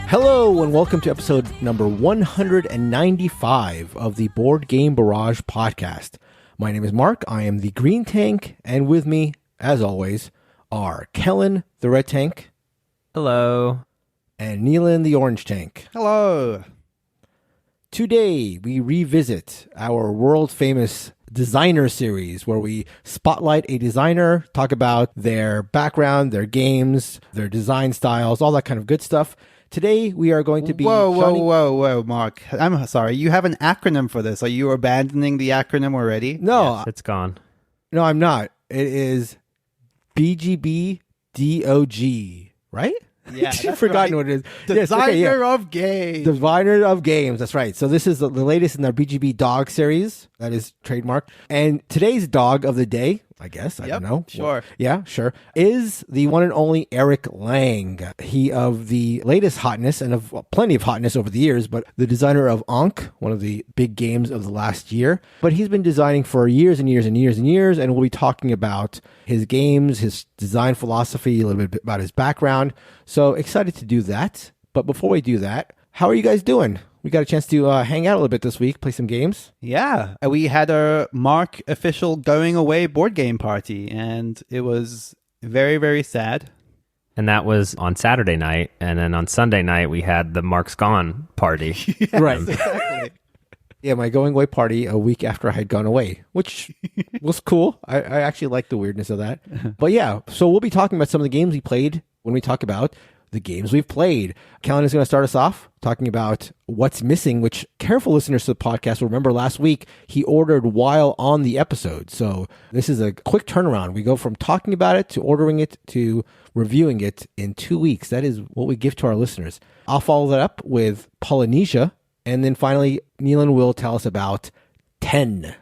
Hello and welcome to episode number 195 of the Board Game Barrage podcast. My name is Mark, I am the green tank, and with me, as always, are Kellen, the red tank. Hello. And Neelan, the orange tank. Hello. Today, we revisit our world-famous designer series where we spotlight a designer, talk about their background, their games, their design styles, all that kind of good stuff. Today, we are going to be... Whoa, Mark. I'm sorry. You have an acronym for this. Are you abandoning the acronym already? No. Yes, it's gone. No, I'm not. It is BGB DOG, right? Yeah, I've forgotten what it is. Designer of games. Designer of games. That's right. So this is the latest in our BGB dog series. That is trademarked. And today's dog of the day, I guess, I don't know. Sure. Yeah, sure. Is the one and only Eric Lang. He of the latest hotness and of plenty of hotness over the years, but the designer of Ankh, one of the big games of the last year. But he's been designing for years and years and years and years, and we'll be talking about his games, his design philosophy, a little bit about his background. So excited to do that. But before we do that, how are you guys doing? We got a chance to hang out a little bit this week, play some games. Yeah. We had a Mark official going away board game party, and it was very, very sad. And that was on Saturday night. And then on Sunday night, we had the Mark's Gone party. Yes, right. Exactly. Yeah, my going away party a week after I had gone away, which was cool. I actually like the weirdness of that. But yeah, so we'll be talking about some of the games we played when we talk about the games we've played. Kellen is going to start us off talking about what's missing, which careful listeners to the podcast will remember last week he ordered while on the episode. So this is a quick turnaround. We go from talking about it to ordering it to reviewing it in 2 weeks. That is what we give to our listeners. I'll follow that up with Polynesia. And then finally, Neelan will tell us about 10.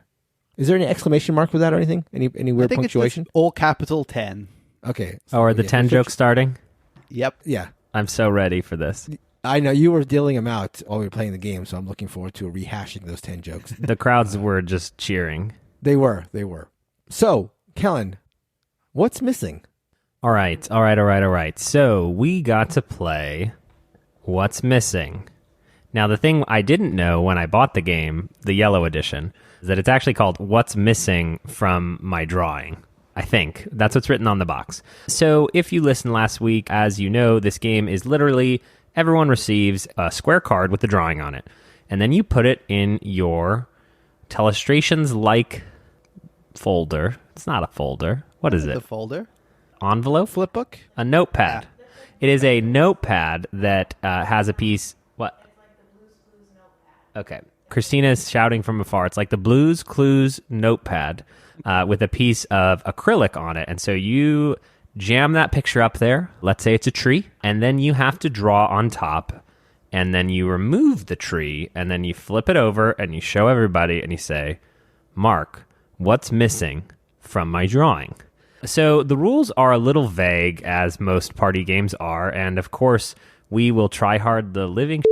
Is there any exclamation mark with that or anything? Any weird punctuation? It's just all capital 10. Okay. Oh, are the 10 jokes starting? Yep. Yeah. I'm so ready for this. I know you were dealing them out while we were playing the game, so I'm looking forward to rehashing those 10 jokes. The crowds were just cheering. They were. So, Kellen, what's missing? All right. So we got to play What's Missing. Now, the thing I didn't know when I bought the game, the yellow edition, is that it's actually called What's Missing from My Drawing. I think. That's what's written on the box. So if you listened last week, as you know, this game is literally everyone receives a square card with the drawing on it. And then you put it in your Telestrations-like folder. It's not a folder. What is it? The folder? Envelope? Flipbook? A notepad. Yeah. It is a notepad that has a piece... What? It's like the Blue's Clues notepad. Okay. Christina is shouting from afar. It's like the Blue's Clues notepad with a piece of acrylic on it. And so you jam that picture up there. Let's say it's a tree. And then you have to draw on top. And then you remove the tree. And then you flip it over and you show everybody and you say, Mark, what's missing from my drawing? So the rules are a little vague, as most party games are. And of course, we will try hard the living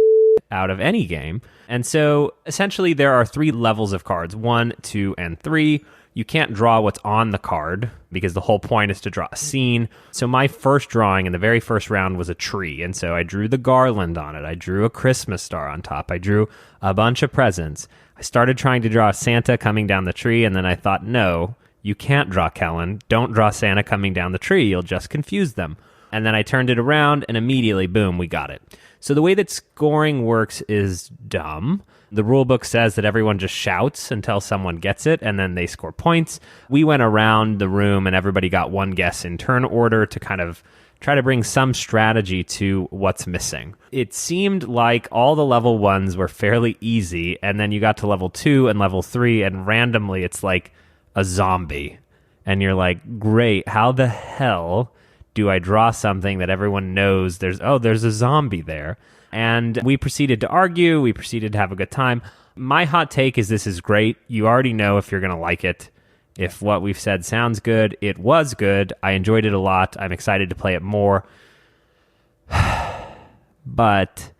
out of any game. And so essentially there are 3 levels of cards, 1, 2, and 3. You can't draw what's on the card because the whole point is to draw a scene. So my first drawing in the very first round was a tree. And so I drew the garland on it. I drew a Christmas star on top. I drew a bunch of presents. I started trying to draw Santa coming down the tree. And then I thought, no, you can't draw Kellen. Don't draw Santa coming down the tree. You'll just confuse them. And then I turned it around and immediately, boom, we got it. So the way that scoring works is dumb. The rule book says that everyone just shouts until someone gets it, and then they score points. We went around the room, and everybody got one guess in turn order to kind of try to bring some strategy to what's missing. It seemed like all the level 1s were fairly easy, and then you got to level 2 and level 3, and randomly it's like a zombie. And you're like, great, how the hell do I draw something that everyone knows there's a zombie there? And we proceeded to argue. We proceeded to have a good time. My hot take is this is great. You already know if you're going to like it. If what we've said sounds good, it was good. I enjoyed it a lot. I'm excited to play it more. But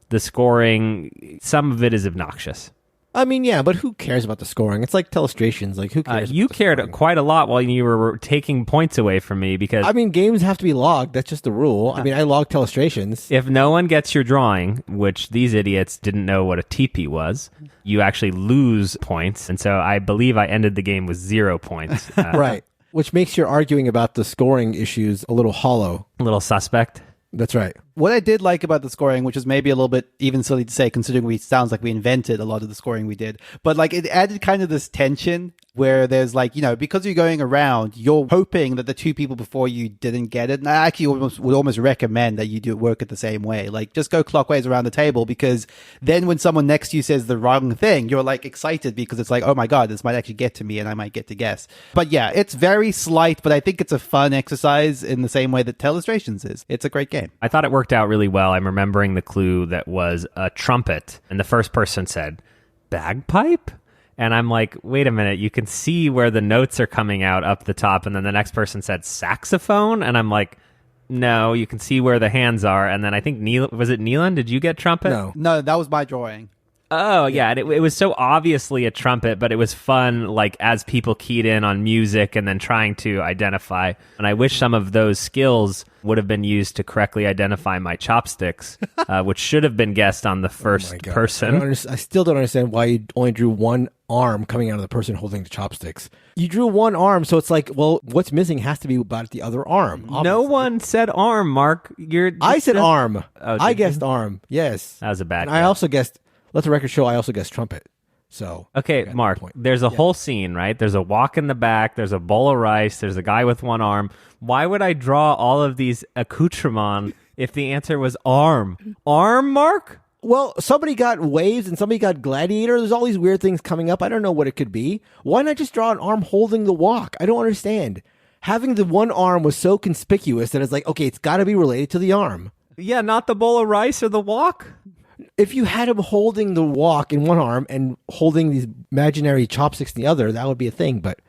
the scoring, some of it is obnoxious. I mean, yeah, but who cares about the scoring? It's like Telestrations. Like, who cares? You about the cared scoring? quite a lot while you were taking points away from me because I mean, games have to be logged. That's just the rule. I mean, I log Telestrations. if no one gets your drawing, which these idiots didn't know what a teepee was, you actually lose points. And so I believe I ended the game with 0 points. Right. Which makes your arguing about the scoring issues a little hollow. A little suspect. That's right. What I did like about the scoring, which is maybe a little bit even silly to say, considering sounds like we invented a lot of the scoring we did, but like it added kind of this tension where there's like, because you're going around, you're hoping that the two people before you didn't get it. And I actually would almost recommend that you do work it the same way. Like just go clockwise around the table, because then when someone next to you says the wrong thing, you're like excited because it's like, oh my God, this might actually get to me and I might get to guess. But yeah, it's very slight, but I think it's a fun exercise in the same way that Telestrations is. It's a great game. I thought it worked out really well. I'm remembering the clue that was a trumpet, and the first person said, bagpipe? And I'm like, wait a minute, you can see where the notes are coming out up the top. And then the next person said saxophone. And I'm like, no, you can see where the hands are. And then I think, was it Neelan? Did you get trumpet? No, that was my drawing. Oh, yeah. And it was so obviously a trumpet, but it was fun, like, as people keyed in on music and then trying to identify. And I wish some of those skills would have been used to correctly identify my chopsticks, which should have been guessed on the first person. I still don't understand why you only drew one arm coming out of the person holding the chopsticks. You drew one arm, so it's like, well, what's missing has to be about the other arm. Obviously. No one said arm, Mark. I said arm. Oh, I guessed arm. Yes. That was a bad And guess. I also guessed, let the record show, I also guessed trumpet. So okay, Mark, there's a whole scene, right? There's a walk in the back, there's a bowl of rice, there's a guy with one arm. Why would I draw all of these accoutrements if the answer was arm? Arm, Mark? Well, somebody got waves and somebody got gladiator. There's all these weird things coming up. I don't know what it could be. Why not just draw an arm holding the walk? I don't understand. Having the one arm was so conspicuous that it's like, okay, it's got to be related to the arm. Yeah, not the bowl of rice or the walk? If you had him holding the walk in one arm and holding these imaginary chopsticks in the other, that would be a thing. But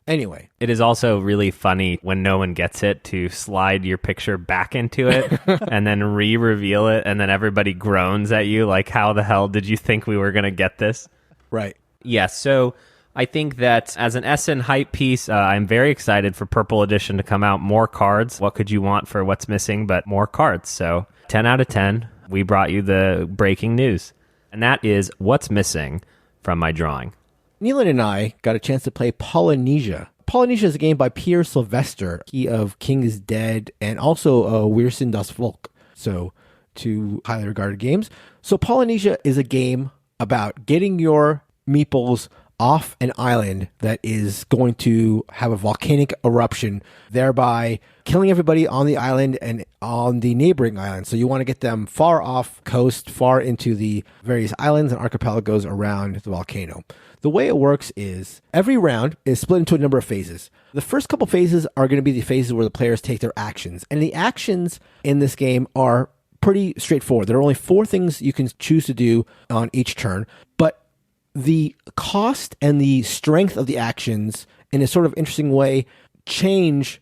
anyway. It is also really funny when no one gets it to slide your picture back into it and then re-reveal it, and then everybody groans at you like, how the hell did you think we were going to get this? Right. Yeah, so I think that as an SN hype piece, I'm very excited for Purple Edition to come out. More cards. What could you want for what's missing but more cards? So 10 out of 10. We brought you the breaking news. And that is what's missing from my drawing. Neelan and I got a chance to play Polynesia. Polynesia is a game by Pierre Sylvester, he of King is Dead, and also Weersen das Volk. So, two highly regarded games. So, Polynesia is a game about getting your meeples off an island that is going to have a volcanic eruption, thereby killing everybody on the island and on the neighboring islands. So you want to get them far off coast, far into the various islands and archipelagos around the volcano. The way it works is every round is split into a number of phases. The first couple phases are going to be the phases where the players take their actions. And the actions in this game are pretty straightforward. There are only 4 things you can choose to do on each turn, but the cost and the strength of the actions in a sort of interesting way change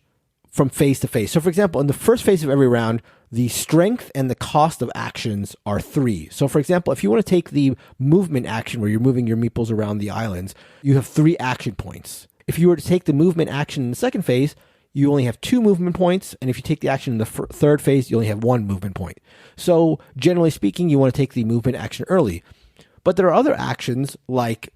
from phase to phase. So, for example, in the first phase of every round, the strength and the cost of actions are 3. So, for example, if you want to take the movement action where you're moving your meeples around the islands, you have 3 action points. If you were to take the movement action in the second phase, you only have 2 movement points. And if you take the action in the third phase, you only have 1 movement point. So, generally speaking, you want to take the movement action early. But there are other actions like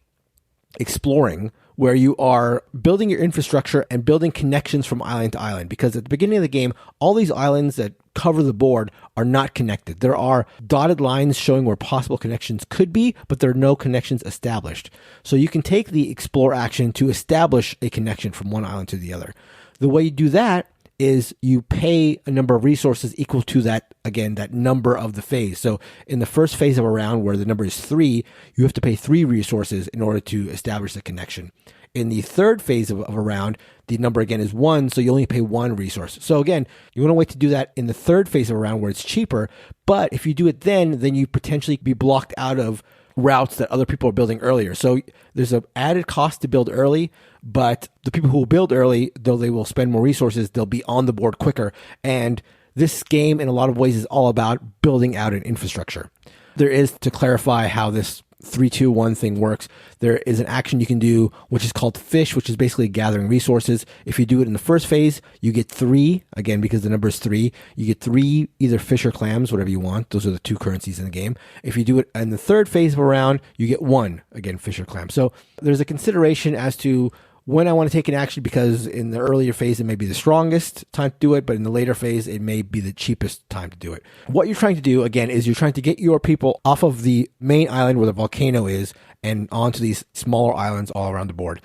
exploring, where you are building your infrastructure and building connections from island to island. Because at the beginning of the game, all these islands that cover the board are not connected. There are dotted lines showing where possible connections could be, but there are no connections established. So you can take the explore action to establish a connection from one island to the other. The way you do that is you pay a number of resources equal to that, again, that number of the phase. So in the first phase of a round where the number is 3, you have to pay 3 resources in order to establish the connection. In the third phase of a round, the number again is 1, so you only pay 1 resource. So again, you want to wait to do that in the third phase of a round where it's cheaper, but if you do it then you potentially be blocked out of routes that other people are building earlier. So there's an added cost to build early, but the people who will build early, though they will spend more resources, they'll be on the board quicker. And this game, in a lot of ways, is all about building out an infrastructure. There is, to clarify how this 3-2-1 thing works. There is an action you can do, which is called fish, which is basically gathering resources. If you do it in the first phase, you get 3, again, because the number is 3, you get 3 either fish or clams, whatever you want. Those are the 2 currencies in the game. If you do it in the third phase of a round, you get 1, again, fish or clam. So there's a consideration as to when I want to take an action, because in the earlier phase, it may be the strongest time to do it, but in the later phase, it may be the cheapest time to do it. What you're trying to do, again, is you're trying to get your people off of the main island where the volcano is and onto these smaller islands all around the board.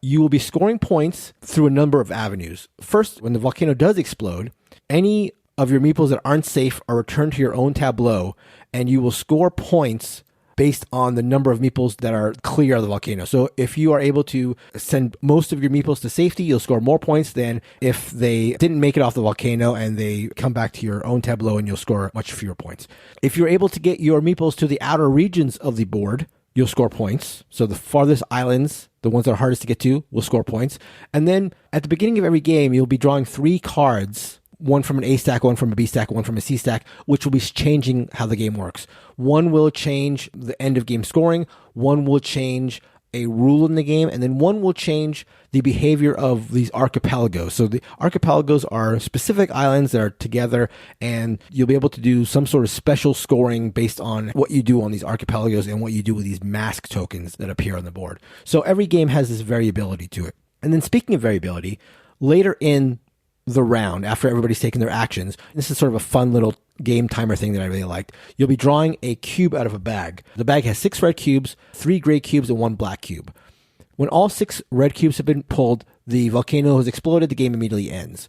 You will be scoring points through a number of avenues. First, when the volcano does explode, any of your meeples that aren't safe are returned to your own tableau, and you will score points based on the number of meeples that are clear of the volcano. So if you are able to send most of your meeples to safety, you'll score more points than if they didn't make it off the volcano and they come back to your own tableau, and you'll score much fewer points. If you're able to get your meeples to the outer regions of the board, you'll score points. So the farthest islands, the ones that are hardest to get to, will score points. And then at the beginning of every game, you'll be drawing 3 cards, one from an A stack, one from a B stack, one from a C stack, which will be changing how the game works. One will change the end of game scoring, one will change a rule in the game, and then one will change the behavior of these archipelagos. So the archipelagos are specific islands that are together, and you'll be able to do some sort of special scoring based on what you do on these archipelagos and what you do with these mask tokens that appear on the board. So every game has this variability to it. And then speaking of variability, later in the round, after everybody's taken their actions, this is sort of a fun little game timer thing that I really liked. You'll be drawing a cube out of a bag. The bag has 6 red cubes, 3 gray cubes, and 1 black cube. When all 6 red cubes have been pulled, the volcano has exploded, the game immediately ends.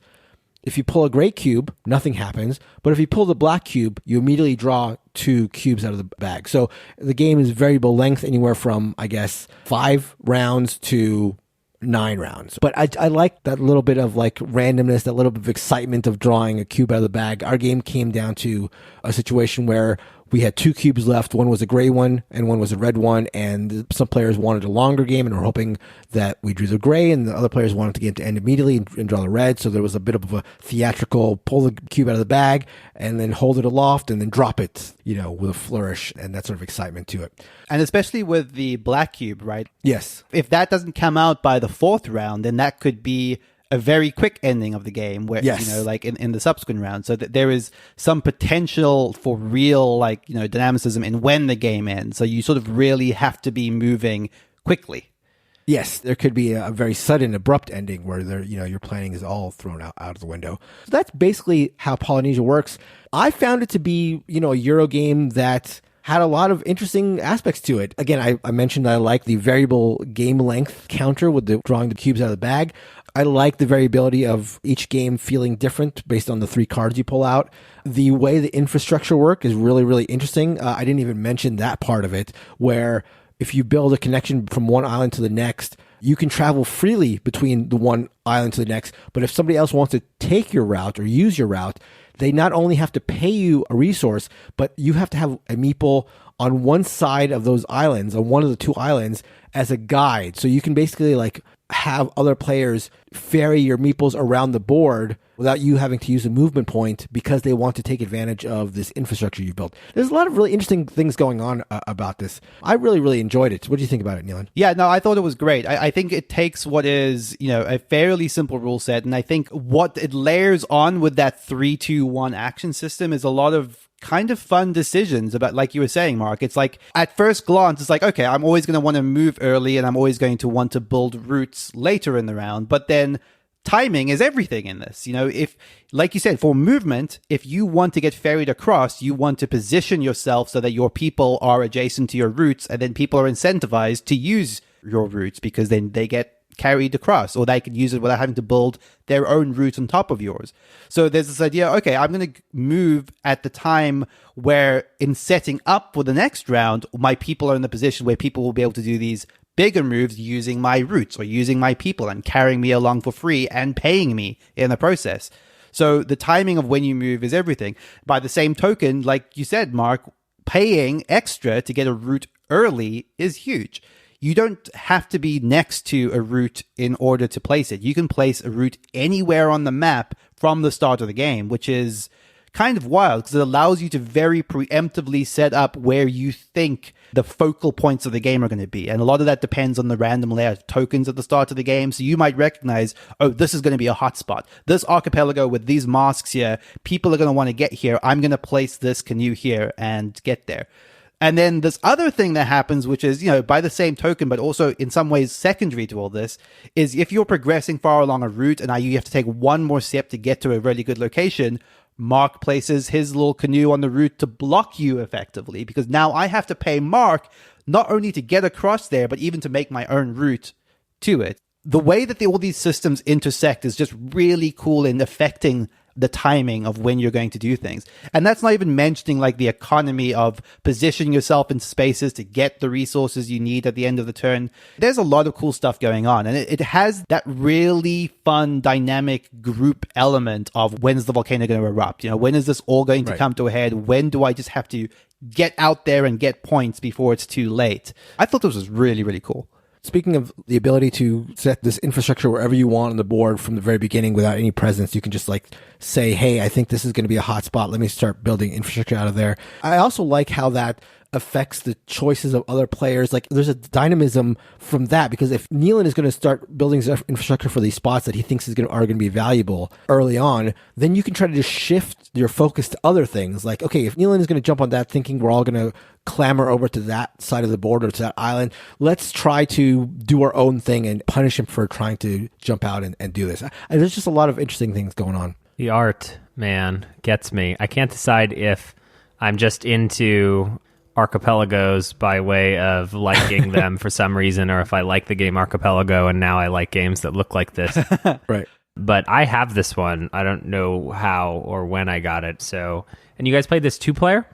If you pull a gray cube, nothing happens, but if you pull the black cube, you immediately draw 2 cubes out of the bag. So the game is variable length, anywhere from, I guess, 5 rounds to 9 rounds. But I like that little bit of like randomness, that little bit of excitement of drawing a cube out of the bag. Our game came down to a situation where we had 2 cubes left. One was a gray one and one was a red one. And some players wanted a longer game and were hoping that we drew the gray, and the other players wanted the game to end immediately and draw the red. So there was a bit of a theatrical pull the cube out of the bag and then hold it aloft and then drop it, with a flourish and that sort of excitement to it. And especially with the black cube, right? Yes. If that doesn't come out by the 4th round, then that could be a very quick ending of the game where, yes, like in the subsequent round. So that there is some potential for real, dynamicism in when the game ends. So you sort of really have to be moving quickly. Yes, there could be a very sudden, abrupt ending where your planning is all thrown out of the window. So that's basically how Polynesia works. I found it to be, a Euro game that had a lot of interesting aspects to it. Again, I mentioned that I like the variable game length counter with the drawing the cubes out of the bag. I like the variability of each game feeling different based on the 3 cards you pull out. The way the infrastructure work is really, really interesting. I didn't even mention that part of it, where if you build a connection from one island to the next, you can travel freely between the one island to the next. But if somebody else wants to take your route or use your route, they not only have to pay you a resource, but you have to have a meeple on one side of those islands, on one of the 2 islands, as a guide. So you can basically have other players ferry your meeples around the board without you having to use a movement point, because they want to take advantage of this infrastructure you've built. There's a lot of really interesting things going on about this. I really, really enjoyed it. What do you think about it, Neelan? Yeah, no, I thought it was great. I think it takes what is, a fairly simple rule set, and I think what it layers on with that 3-2-1 action system is a lot of kind of fun decisions about, like you were saying, Mark. It's like, at first glance, it's like, okay, I'm always going to want to move early and I'm always going to want to build routes later in the round. But then timing is everything in this. If, like you said, for movement, if you want to get ferried across, you want to position yourself so that your people are adjacent to your routes, and then people are incentivized to use your routes because then they get carried across, or they can use it without having to build their own route on top of yours. So there's this idea, okay, I'm going to move at the time where, in setting up for the next round, my people are in the position where people will be able to do these bigger moves using my routes or using my people and carrying me along for free and paying me in the process. So the timing of when you move is everything. By the same token, like you said, Mark, paying extra to get a route early is huge. You don't have to be next to a route in order to place it. You can place a route anywhere on the map from the start of the game, which is kind of wild because it allows you to very preemptively set up where you think the focal points of the game are going to be. And a lot of that depends on the random layout of tokens at the start of the game. So you might recognize, oh, this is going to be a hotspot. This archipelago with these masks here, people are going to want to get here. I'm going to place this canoe here and get there. And then this other thing that happens, which is, by the same token, but also in some ways secondary to all this, is if you're progressing far along a route and you have to take one more step to get to a really good location, Mark places his little canoe on the route to block you effectively, because now I have to pay Mark not only to get across there, but even to make my own route to it. The way that all these systems intersect is just really cool in affecting the timing of when you're going to do things. And that's not even mentioning like the economy of positioning yourself in spaces to get the resources you need at the end of the turn. There's a lot of cool stuff going on, and it has that really fun dynamic group element of when's the volcano going to erupt? When is this all going to come to a head? When do I just have to get out there and get points before it's too late? I thought this was really, really cool. Speaking of the ability to set this infrastructure wherever you want on the board from the very beginning without any presence, you can just say, hey, I think this is going to be a hotspot. Let me start building infrastructure out of there. I also like how that affects the choices of other players. Like there's a dynamism from that, because if Nealon is going to start building infrastructure for these spots that he thinks are going to be valuable early on, then you can try to just shift your focus to other things. Like, okay, if Nealon is going to jump on that thinking we're all going to clamor over to that side of the board or to that island, let's try to do our own thing and punish him for trying to jump out and do this. There's just a lot of interesting things going on. The art, man, gets me. I can't decide if I'm just into archipelagos by way of liking them for some reason, or if I like the game Archipelago and now I like games that look like this. Right. But I have this one. I don't know how or when I got it. So, and you guys played this 2-player?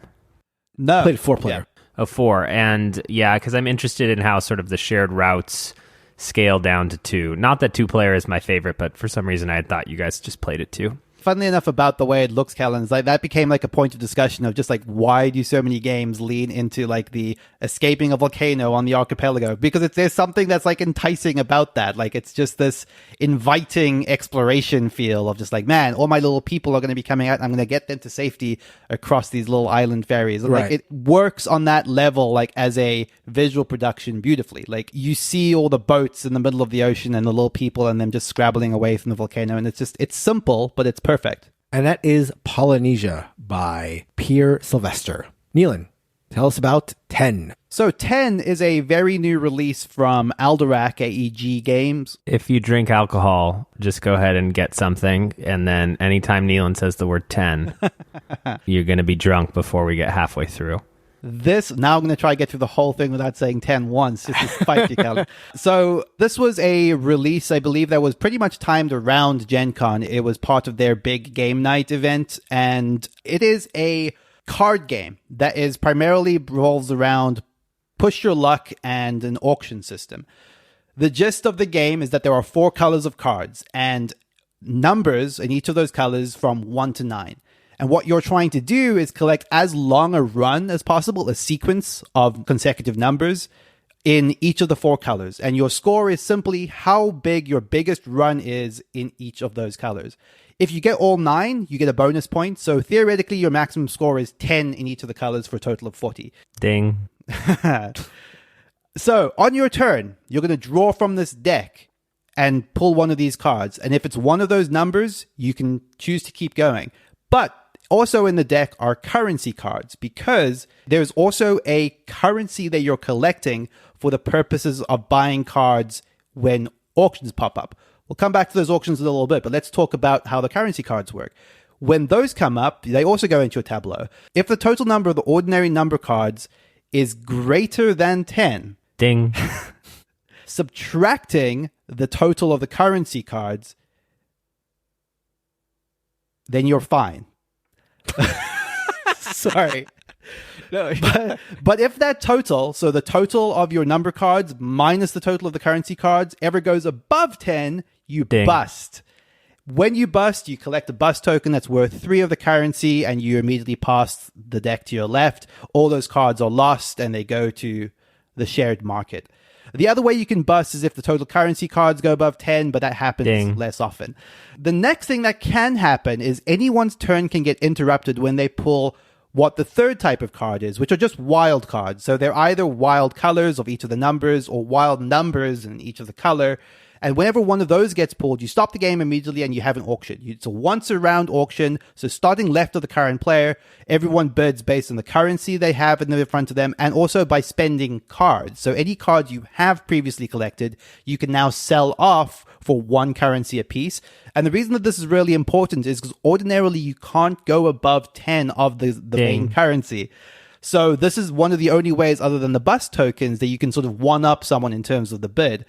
No. Played 4-player. Yeah. Oh, 4. And yeah, because I'm interested in how sort of the shared routes scale down to 2. Not that 2-player is my favorite, but for some reason I had thought you guys just played it 2. Funnily enough, about the way it looks, Kellen, is that became a point of discussion of just why do so many games lean into the escaping a volcano on the archipelago? Because there's something that's enticing about that. It's just this inviting exploration feel of just man, all my little people are going to be coming out and I'm going to get them to safety across these little island ferries. Right. It works on that level as a visual production beautifully. You see all the boats in the middle of the ocean and the little people and them just scrabbling away from the volcano, and it's simple, but it's perfect. And that is Polynesia by Pierre Sylvester. Nealon, tell us about 10. So 10 is a very new release from Alderac AEG Games. If you drink alcohol, just go ahead and get something. And then anytime Nealon says the word 10, you're going to be drunk before we get halfway through. Now I'm going to try to get through the whole thing without saying 10 once, just to spite you, Calvin. So this was a release, I believe, that was pretty much timed around Gen Con. It was part of their big game night event, and it is a card game that is primarily revolves around push your luck and an auction system. The gist of the game is that there are 4 colors of cards and numbers in each of those colors from 1 to 9. And what you're trying to do is collect as long a run as possible, a sequence of consecutive numbers in each of the 4 colors. And your score is simply how big your biggest run is in each of those colors. If you get all 9, you get a bonus point. So theoretically, your maximum score is 10 in each of the colors for a total of 40. Ding. So on your turn, you're going to draw from this deck and pull one of these cards. And if it's one of those numbers, you can choose to keep going. But also in the deck are currency cards, because there's also a currency that you're collecting for the purposes of buying cards when auctions pop up. We'll come back to those auctions in a little bit, but let's talk about how the currency cards work. When those come up, they also go into a tableau. If the total number of the ordinary number cards is greater than 10, ding, subtracting the total of the currency cards, then you're fine. Sorry. No. But if that total, so the total of your number cards minus the total of the currency cards, ever goes above 10, you bust. When you bust, you collect a bust token that's worth 3 of the currency, and you immediately pass the deck to your left. All those cards are lost, and they go to the shared market. The other way you can bust is if the total currency cards go above 10, but that happens less often. The next thing that can happen is anyone's turn can get interrupted when they pull what the third type of card is, which are just wild cards. So they're either wild colors of each of the numbers or wild numbers in each of the color. And whenever one of those gets pulled, you stop the game immediately and you have an auction. It's a once a round auction. So starting left of the current player, everyone bids based on the currency they have in front of them and also by spending cards. So any cards you have previously collected, you can now sell off for 1 currency apiece. And the reason that this is really important is because ordinarily you can't go above 10 of the main currency. So this is one of the only ways other than the bust tokens that you can sort of one up someone in terms of the bid.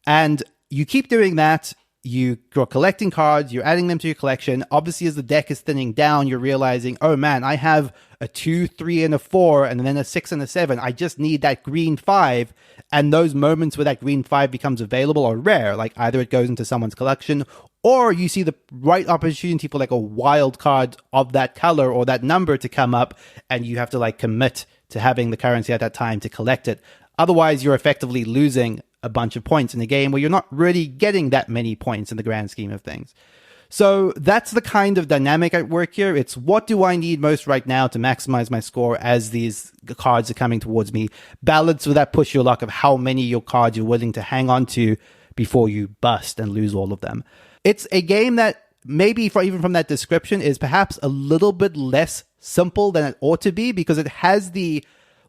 And you keep doing that. You're collecting cards, you're adding them to your collection. Obviously, as the deck is thinning down, you're realizing, oh man, I have a 2, 3, and a 4, and then a 6 and a 7. I just need that green 5. And those moments where that green 5 becomes available are rare. Like either it goes into someone's collection, or you see the right opportunity for like a wild card of that color or that number to come up, and you have to like commit to having the currency at that time to collect it. Otherwise, you're effectively losing a bunch of points in a game where you're not really getting that many points in the grand scheme of things. So that's the kind of dynamic at work here. It's what do I need most right now to maximize my score as these cards are coming towards me, balanced with that push your luck of how many your cards you're willing to hang on to before you bust and lose all of them. It's a game that maybe even from that description is perhaps a little bit less simple than it ought to be because it has the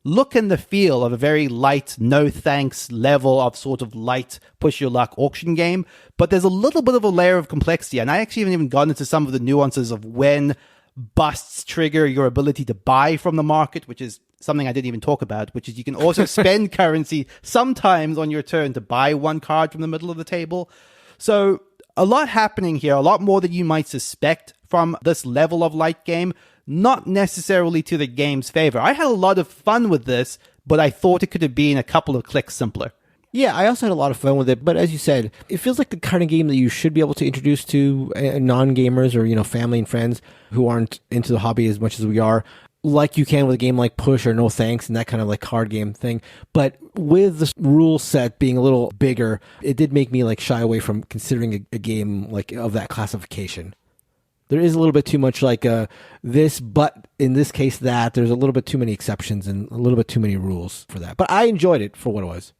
look and the feel of a very light, no thanks level of sort of light push your luck auction game. But there's a little bit of a layer of complexity. And I actually haven't even gone into some of the nuances of when busts trigger your ability to buy from the market, which is something I didn't even talk about, which is you can also spend currency sometimes on your turn to buy 1 card from the middle of the table. So a lot happening here, a lot more than you might suspect from this level of light game. Not necessarily to the game's favor. I had a lot of fun with this, but I thought it could have been a couple of clicks simpler. Yeah, I also had a lot of fun with it, but as you said, it feels like the kind of game that you should be able to introduce to non-gamers or, family and friends who aren't into the hobby as much as we are, like you can with a game like Push or No Thanks and that kind of like card game thing. But with the rule set being a little bigger, it did make me like shy away from considering a game like of that classification. There is a little bit too much like this, but in this case that. There's a little bit too many exceptions and a little bit too many rules for that. But I enjoyed it for what it was.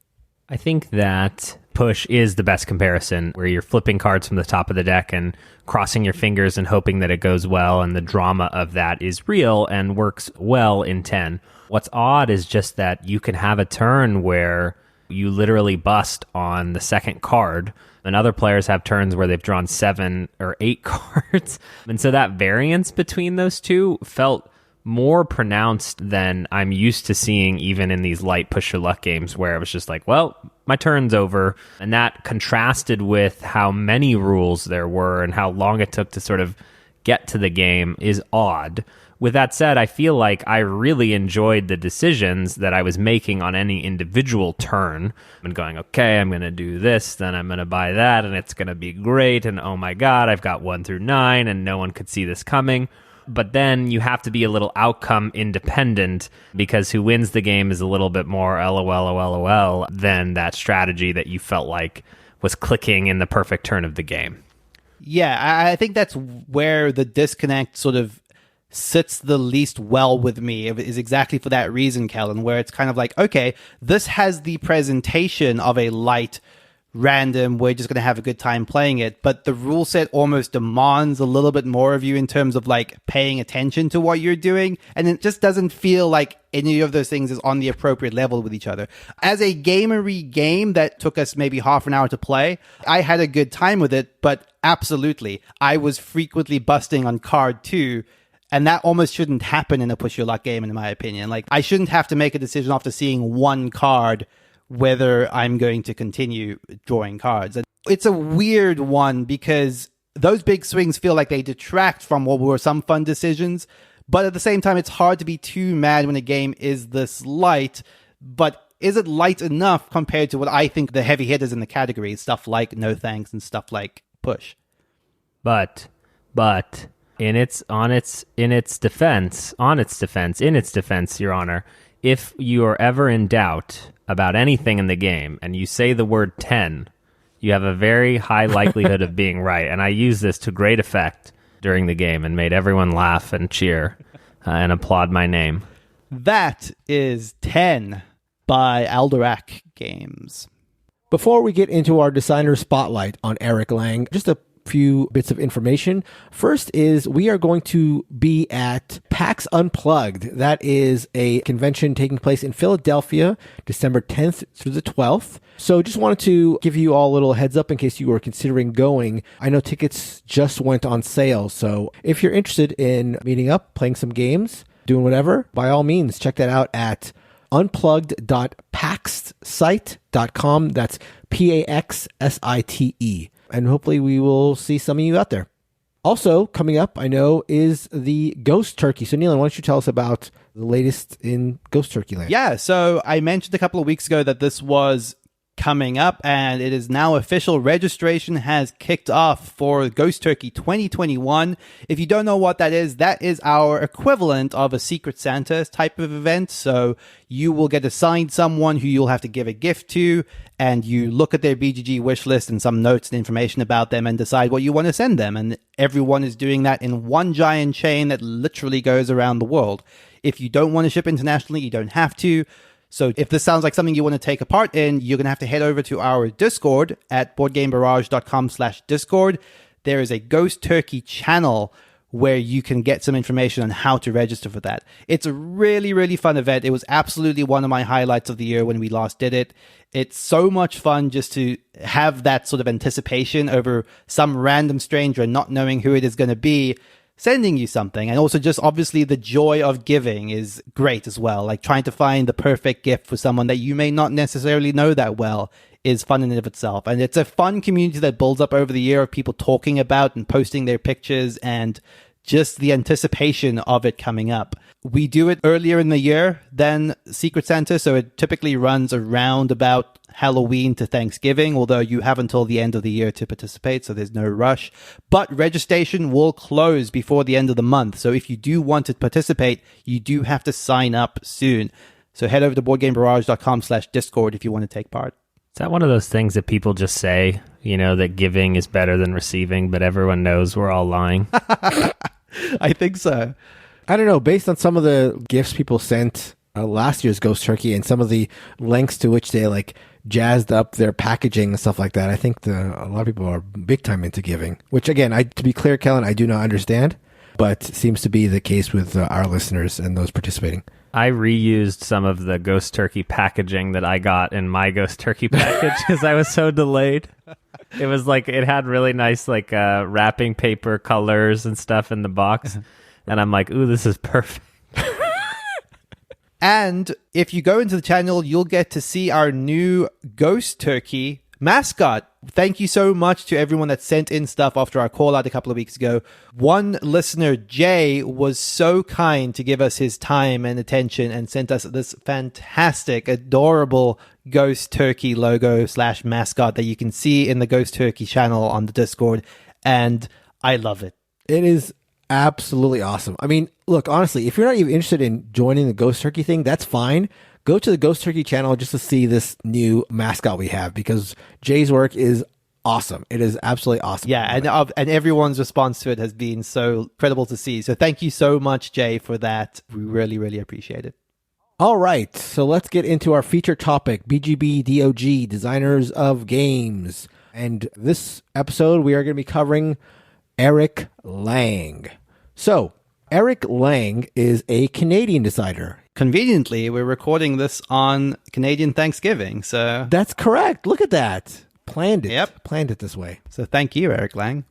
I think that Push is the best comparison, where you're flipping cards from the top of the deck and crossing your fingers and hoping that it goes well, and the drama of that is real and works well in 10. What's odd is just that you can have a turn where you literally bust on the second card, and other players have turns where they've drawn 7 or 8 cards. And so that variance between those two felt more pronounced than I'm used to seeing even in these light push your luck games, where it was just like, well, my turn's over. And that contrasted with how many rules there were and how long it took to sort of get to the game is odd. With that said, I feel like I really enjoyed the decisions that I was making on any individual turn and going, okay, I'm going to do this, then I'm going to buy that, and it's going to be great. And oh my God, I've got 1 through 9 and no one could see this coming. But then you have to be a little outcome independent because who wins the game is a little bit more LOL than that strategy that you felt like was clicking in the perfect turn of the game. Yeah, I think that's where the disconnect sort of sits the least well with me, is exactly for that reason, Kellen, where it's kind of like, okay, this has the presentation of a light, random, we're just going to have a good time playing it, but the rule set almost demands a little bit more of you in terms of like paying attention to what you're doing, and it just doesn't feel like any of those things is on the appropriate level with each other. As a gamery game that took us maybe half an hour to play, I had a good time with it, but absolutely, I was frequently busting on card 2. And that almost shouldn't happen in a push your luck game, in my opinion. Like, I shouldn't have to make a decision after seeing 1 card whether I'm going to continue drawing cards. And it's a weird one because those big swings feel like they detract from what were some fun decisions. But at the same time, it's hard to be too mad when a game is this light. But is it light enough compared to what I think the heavy hitters in the category, stuff like No Thanks and stuff like Push? But in its defense, Your Honor, if you are ever in doubt about anything in the game and you say the word 10, you have a very high likelihood of being right. And I used this to great effect during the game and made everyone laugh and cheer and applaud my name. That is 10 by Alderac Games. Before we get into our designer spotlight on Eric Lang, just a few bits of information. First is we are going to be at PAX Unplugged. That is a convention taking place in Philadelphia, December 10th through the 12th. So just wanted to give you all a little heads up in case you were considering going. I know tickets just went on sale. So if you're interested in meeting up, playing some games, doing whatever, by all means, check that out at unplugged.paxsite.com. That's PAXSITE. And hopefully we will see some of you out there. Also, coming up, I know, is the Ghost Turkey. So, Neelan, why don't you tell us about the latest in Ghost Turkey Land? Yeah, so I mentioned a couple of weeks ago that this was coming up, and it is now official. Registration has kicked off for Ghost Turkey 2021. If you don't know what that is our equivalent of a Secret Santa type of event. So you will get assigned someone who you'll have to give a gift to, and you look at their BGG wish list and some notes and information about them and decide what you want to send them. And everyone is doing that in one giant chain that literally goes around the world. If you don't want to ship internationally, you don't have to. So if this sounds like something you want to take a part in, you're going to have to head over to our Discord at boardgamebarrage.com/Discord. There is a Ghost Turkey channel where you can get some information on how to register for that. It's a really, really fun event. It was absolutely one of my highlights of the year when we last did it. It's so much fun just to have that sort of anticipation over some random stranger and not knowing who it is going to be sending you something. And also just obviously the joy of giving is great as well. Like trying to find the perfect gift for someone that you may not necessarily know that well is fun in and of itself. And it's a fun community that builds up over the year of people talking about and posting their pictures and just the anticipation of it coming up. We do it earlier in the year than Secret Santa, so it typically runs around about Halloween to Thanksgiving, although you have until the end of the year to participate, so there's no rush. But registration will close before the end of the month, so if you do want to participate, you do have to sign up soon. So head over to boardgamebarrage.com/Discord if you want to take part. Is that one of those things that people just say, that giving is better than receiving, but everyone knows we're all lying? I think so. I don't know. Based on some of the gifts people sent last year's Ghost Turkey and some of the lengths to which they jazzed up their packaging and stuff like that, I think a lot of people are big time into giving. Which again, to be clear, Kellen, I do not understand, but seems to be the case with our listeners and those participating. I reused some of the Ghost Turkey packaging that I got in my Ghost Turkey package because I was so delayed. It was it had really nice wrapping paper colors and stuff in the box. And I'm like, ooh, this is perfect. And if you go into the channel, you'll get to see our new Ghost Turkey mascot. Thank you so much to everyone that sent in stuff after our call out a couple of weeks ago. One listener, Jay, was so kind to give us his time and attention and sent us this fantastic, adorable Ghost Turkey logo / mascot that you can see in the Ghost Turkey channel on the Discord. And I love it. It is absolutely awesome. I mean, look, honestly, if you're not even interested in joining the Ghost Turkey thing, that's fine. Go to the Ghost Turkey channel just to see this new mascot we have because Jay's work is awesome. It is absolutely awesome. Yeah, and everyone's response to it has been so incredible to see. So thank you so much, Jay, for that. We really, really appreciate it. All right, so let's get into our feature topic, BGB DOG, Designers of Games. And this episode, we are going to be covering Eric Lang. So, Eric Lang is a Canadian designer. Conveniently, we're recording this on Canadian Thanksgiving, so... That's correct. Look at that. Planned it. Yep. Planned it this way. So thank you, Eric Lang.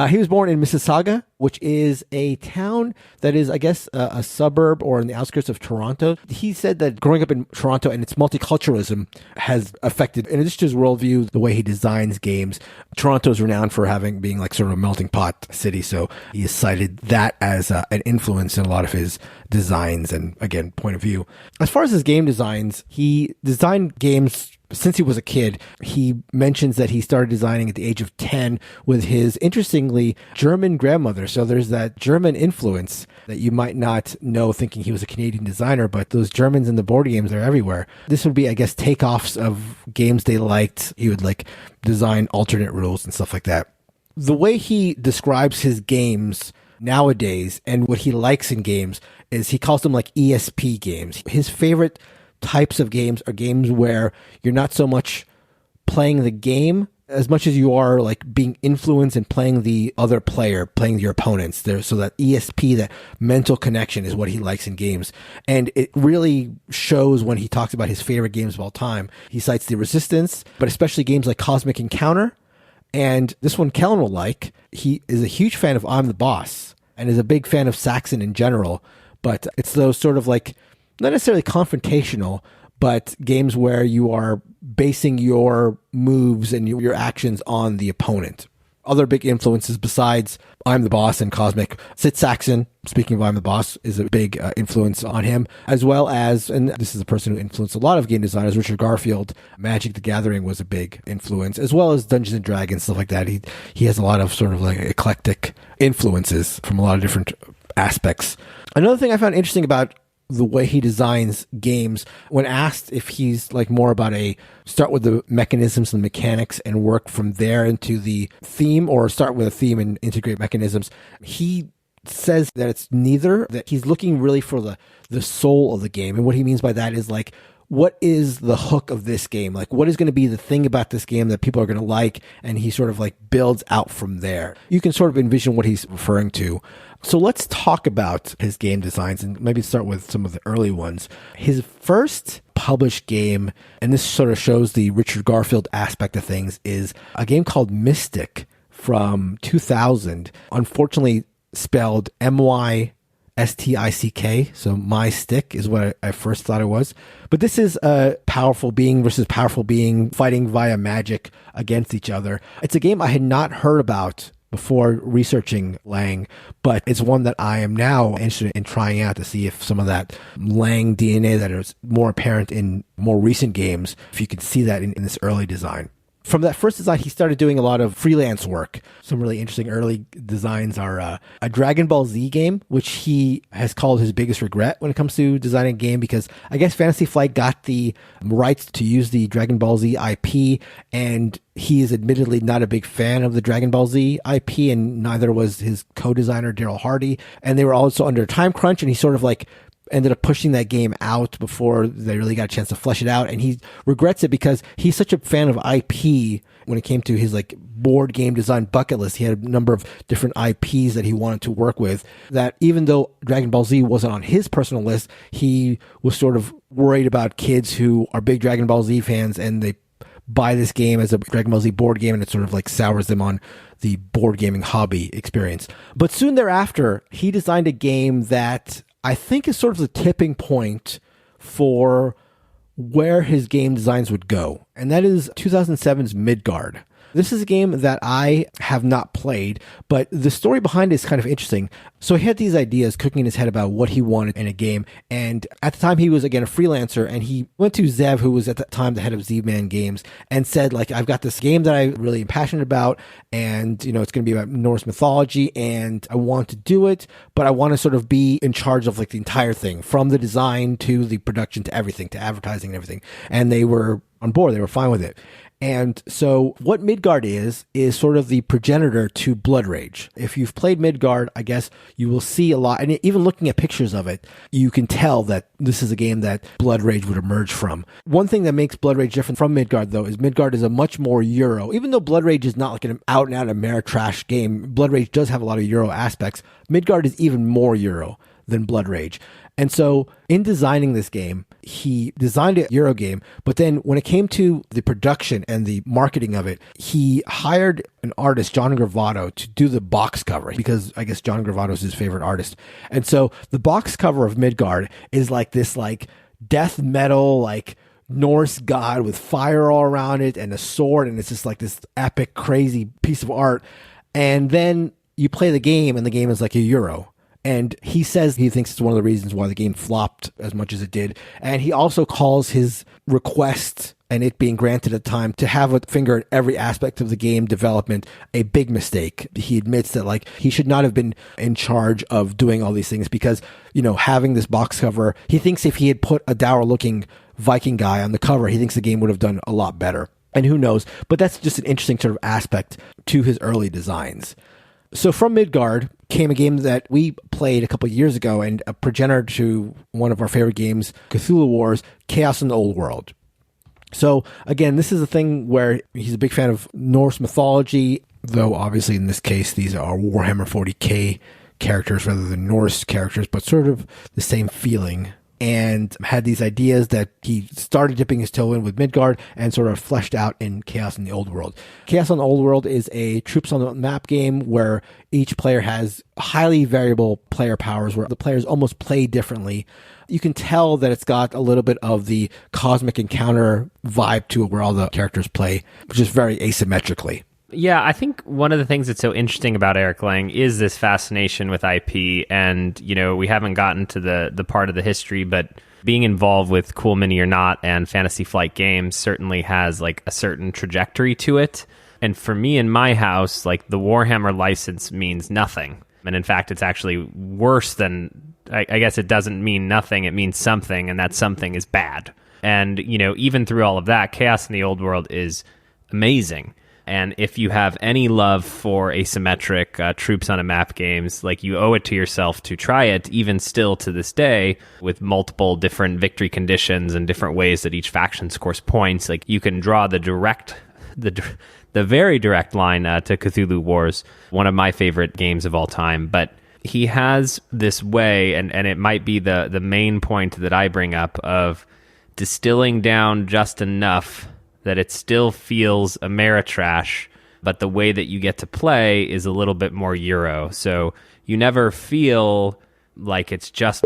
He was born in Mississauga, which is a town that is, I guess, a suburb or in the outskirts of Toronto. He said that growing up in Toronto and its multiculturalism has affected, in addition to his worldview, the way he designs games. Toronto is renowned for being sort of a melting pot city, so he has cited that as an influence in a lot of his designs and, again, point of view. As far as his game designs, he designed games since he was a kid. He mentions that he started designing at the age of 10 with his, interestingly, German grandmother. So there's that German influence that you might not know thinking he was a Canadian designer, but those Germans in the board games are everywhere. This would be, I guess, takeoffs of games they liked. He would like design alternate rules and stuff like that. The way he describes his games nowadays and what he likes in games is he calls them like ESP games. His favorite types of games are games where you're not so much playing the game as much as you are like being influenced and playing the other player, playing your opponents there. So that ESP, that mental connection, is what he likes in games. And it really shows when he talks about his favorite games of all time. He cites The Resistance, but especially games like Cosmic Encounter. And this one Kellen will like. He is a huge fan of I'm the Boss and is a big fan of Saxon in general. But it's those sort of like, not necessarily confrontational, but games where you are basing your moves and your actions on the opponent. Other big influences besides I'm the Boss and Cosmic, Sid Saxon, speaking of I'm the Boss, is a big influence on him, as well as, and this is a person who influenced a lot of game designers, Richard Garfield. Magic the Gathering was a big influence, as well as Dungeons and Dragons, stuff like that. He has a lot of sort of like eclectic influences from a lot of different aspects. Another thing I found interesting about the way he designs games, when asked if he's like more about a start with the mechanisms and mechanics and work from there into the theme, or start with a theme and integrate mechanisms, he says that it's neither, that he's looking really for the soul of the game. And what he means by that is like, what is the hook of this game? Like, what is going to be the thing about this game that people are going to like? And he sort of like builds out from there. You can sort of envision what he's referring to. So let's talk about his game designs and maybe start with some of the early ones. His first published game, and this sort of shows the Richard Garfield aspect of things, is a game called Mystick from 2000. Unfortunately spelled Mystick. So My Stick is what I first thought it was. But this is a powerful being versus powerful being fighting via magic against each other. It's a game I had not heard about before researching Lang, but it's one that I am now interested in trying out to see if some of that Lang DNA that is more apparent in more recent games, if you can see that in this early design. From that first design, he started doing a lot of freelance work. Some really interesting early designs are a Dragon Ball Z game, which he has called his biggest regret when it comes to designing a game, because I guess Fantasy Flight got the rights to use the Dragon Ball Z IP, and he is admittedly not a big fan of the Dragon Ball Z IP, and neither was his co-designer, Daryl Hardy. And they were also under a time crunch, and he sort of like ended up pushing that game out before they really got a chance to flesh it out. And he regrets it because he's such a fan of IP when it came to his like board game design bucket list. He had a number of different IPs that he wanted to work with, that even though Dragon Ball Z wasn't on his personal list, he was sort of worried about kids who are big Dragon Ball Z fans and they buy this game as a Dragon Ball Z board game, and it sort of like sours them on the board gaming hobby experience. But soon thereafter, he designed a game that I think is sort of the tipping point for where his game designs would go. And that is 2007's Midgard. This is a game that I have not played, but the story behind it is kind of interesting. So he had these ideas cooking in his head about what he wanted in a game. And at the time, he was, again, a freelancer, and he went to Zev, who was at that time the head of Z-Man Games, and said, like, I've got this game that I really am passionate about, and, you know, it's going to be about Norse mythology, and I want to do it, but I want to sort of be in charge of, like, the entire thing, from the design to the production to everything, to advertising and everything. And they were on board. They were fine with it. And so what Midgard is sort of the progenitor to Blood Rage. If you've played Midgard, I guess you will see a lot, and even looking at pictures of it, you can tell that this is a game that Blood Rage would emerge from. One thing that makes Blood Rage different from Midgard, though, is Midgard is a much more Euro. Even though Blood Rage is not like an out-and-out Ameritrash game, Blood Rage does have a lot of Euro aspects. Midgard is even more Euro than Blood Rage. And so in designing this game, he designed a Euro game, but then when it came to the production and the marketing of it, he hired an artist, John Gravato, to do the box cover, because I guess John Gravato is his favorite artist. And so the box cover of Midgard is like this like death metal, like Norse god with fire all around it and a sword, and it's just like this epic, crazy piece of art. And then you play the game, and the game is like a Euro. And he says he thinks it's one of the reasons why the game flopped as much as it did. And he also calls his request and it being granted a time to have a finger in every aspect of the game development a big mistake. He admits that like he should not have been in charge of doing all these things because, having this box cover, he thinks if he had put a dour looking Viking guy on the cover, he thinks the game would have done a lot better. And who knows? But that's just an interesting sort of aspect to his early designs. So from Midgard came a game that we played a couple of years ago and a progenitor to one of our favorite games, Cthulhu Wars, Chaos in the Old World. So again, this is a thing where he's a big fan of Norse mythology, though obviously in this case, these are Warhammer 40K characters rather than Norse characters, but sort of the same feeling. And had these ideas that he started dipping his toe in with Midgard and sort of fleshed out in Chaos in the Old World. Chaos on the Old World is a troops on the map game where each player has highly variable player powers where the players almost play differently. You can tell that it's got a little bit of the Cosmic Encounter vibe to it where all the characters play, just very asymmetrically. Yeah, I think one of the things that's so interesting about Eric Lang is this fascination with IP. And, we haven't gotten to the part of the history, but being involved with Cool Mini or Not and Fantasy Flight Games certainly has like a certain trajectory to it. And for me in my house, like the Warhammer license means nothing. And in fact, it's actually worse than, I guess it doesn't mean nothing. It means something, and that something is bad. And, even through all of that, Chaos in the Old World is amazing. And if you have any love for asymmetric troops on a map games, like you owe it to yourself to try it, even still to this day, with multiple different victory conditions and different ways that each faction scores points. Like you can draw the very direct line to Cthulhu Wars, one of my favorite games of all time. But he has this way, and it might be the main point that I bring up, of distilling down just enough that it still feels Ameritrash, but the way that you get to play is a little bit more Euro. So you never feel like it's just...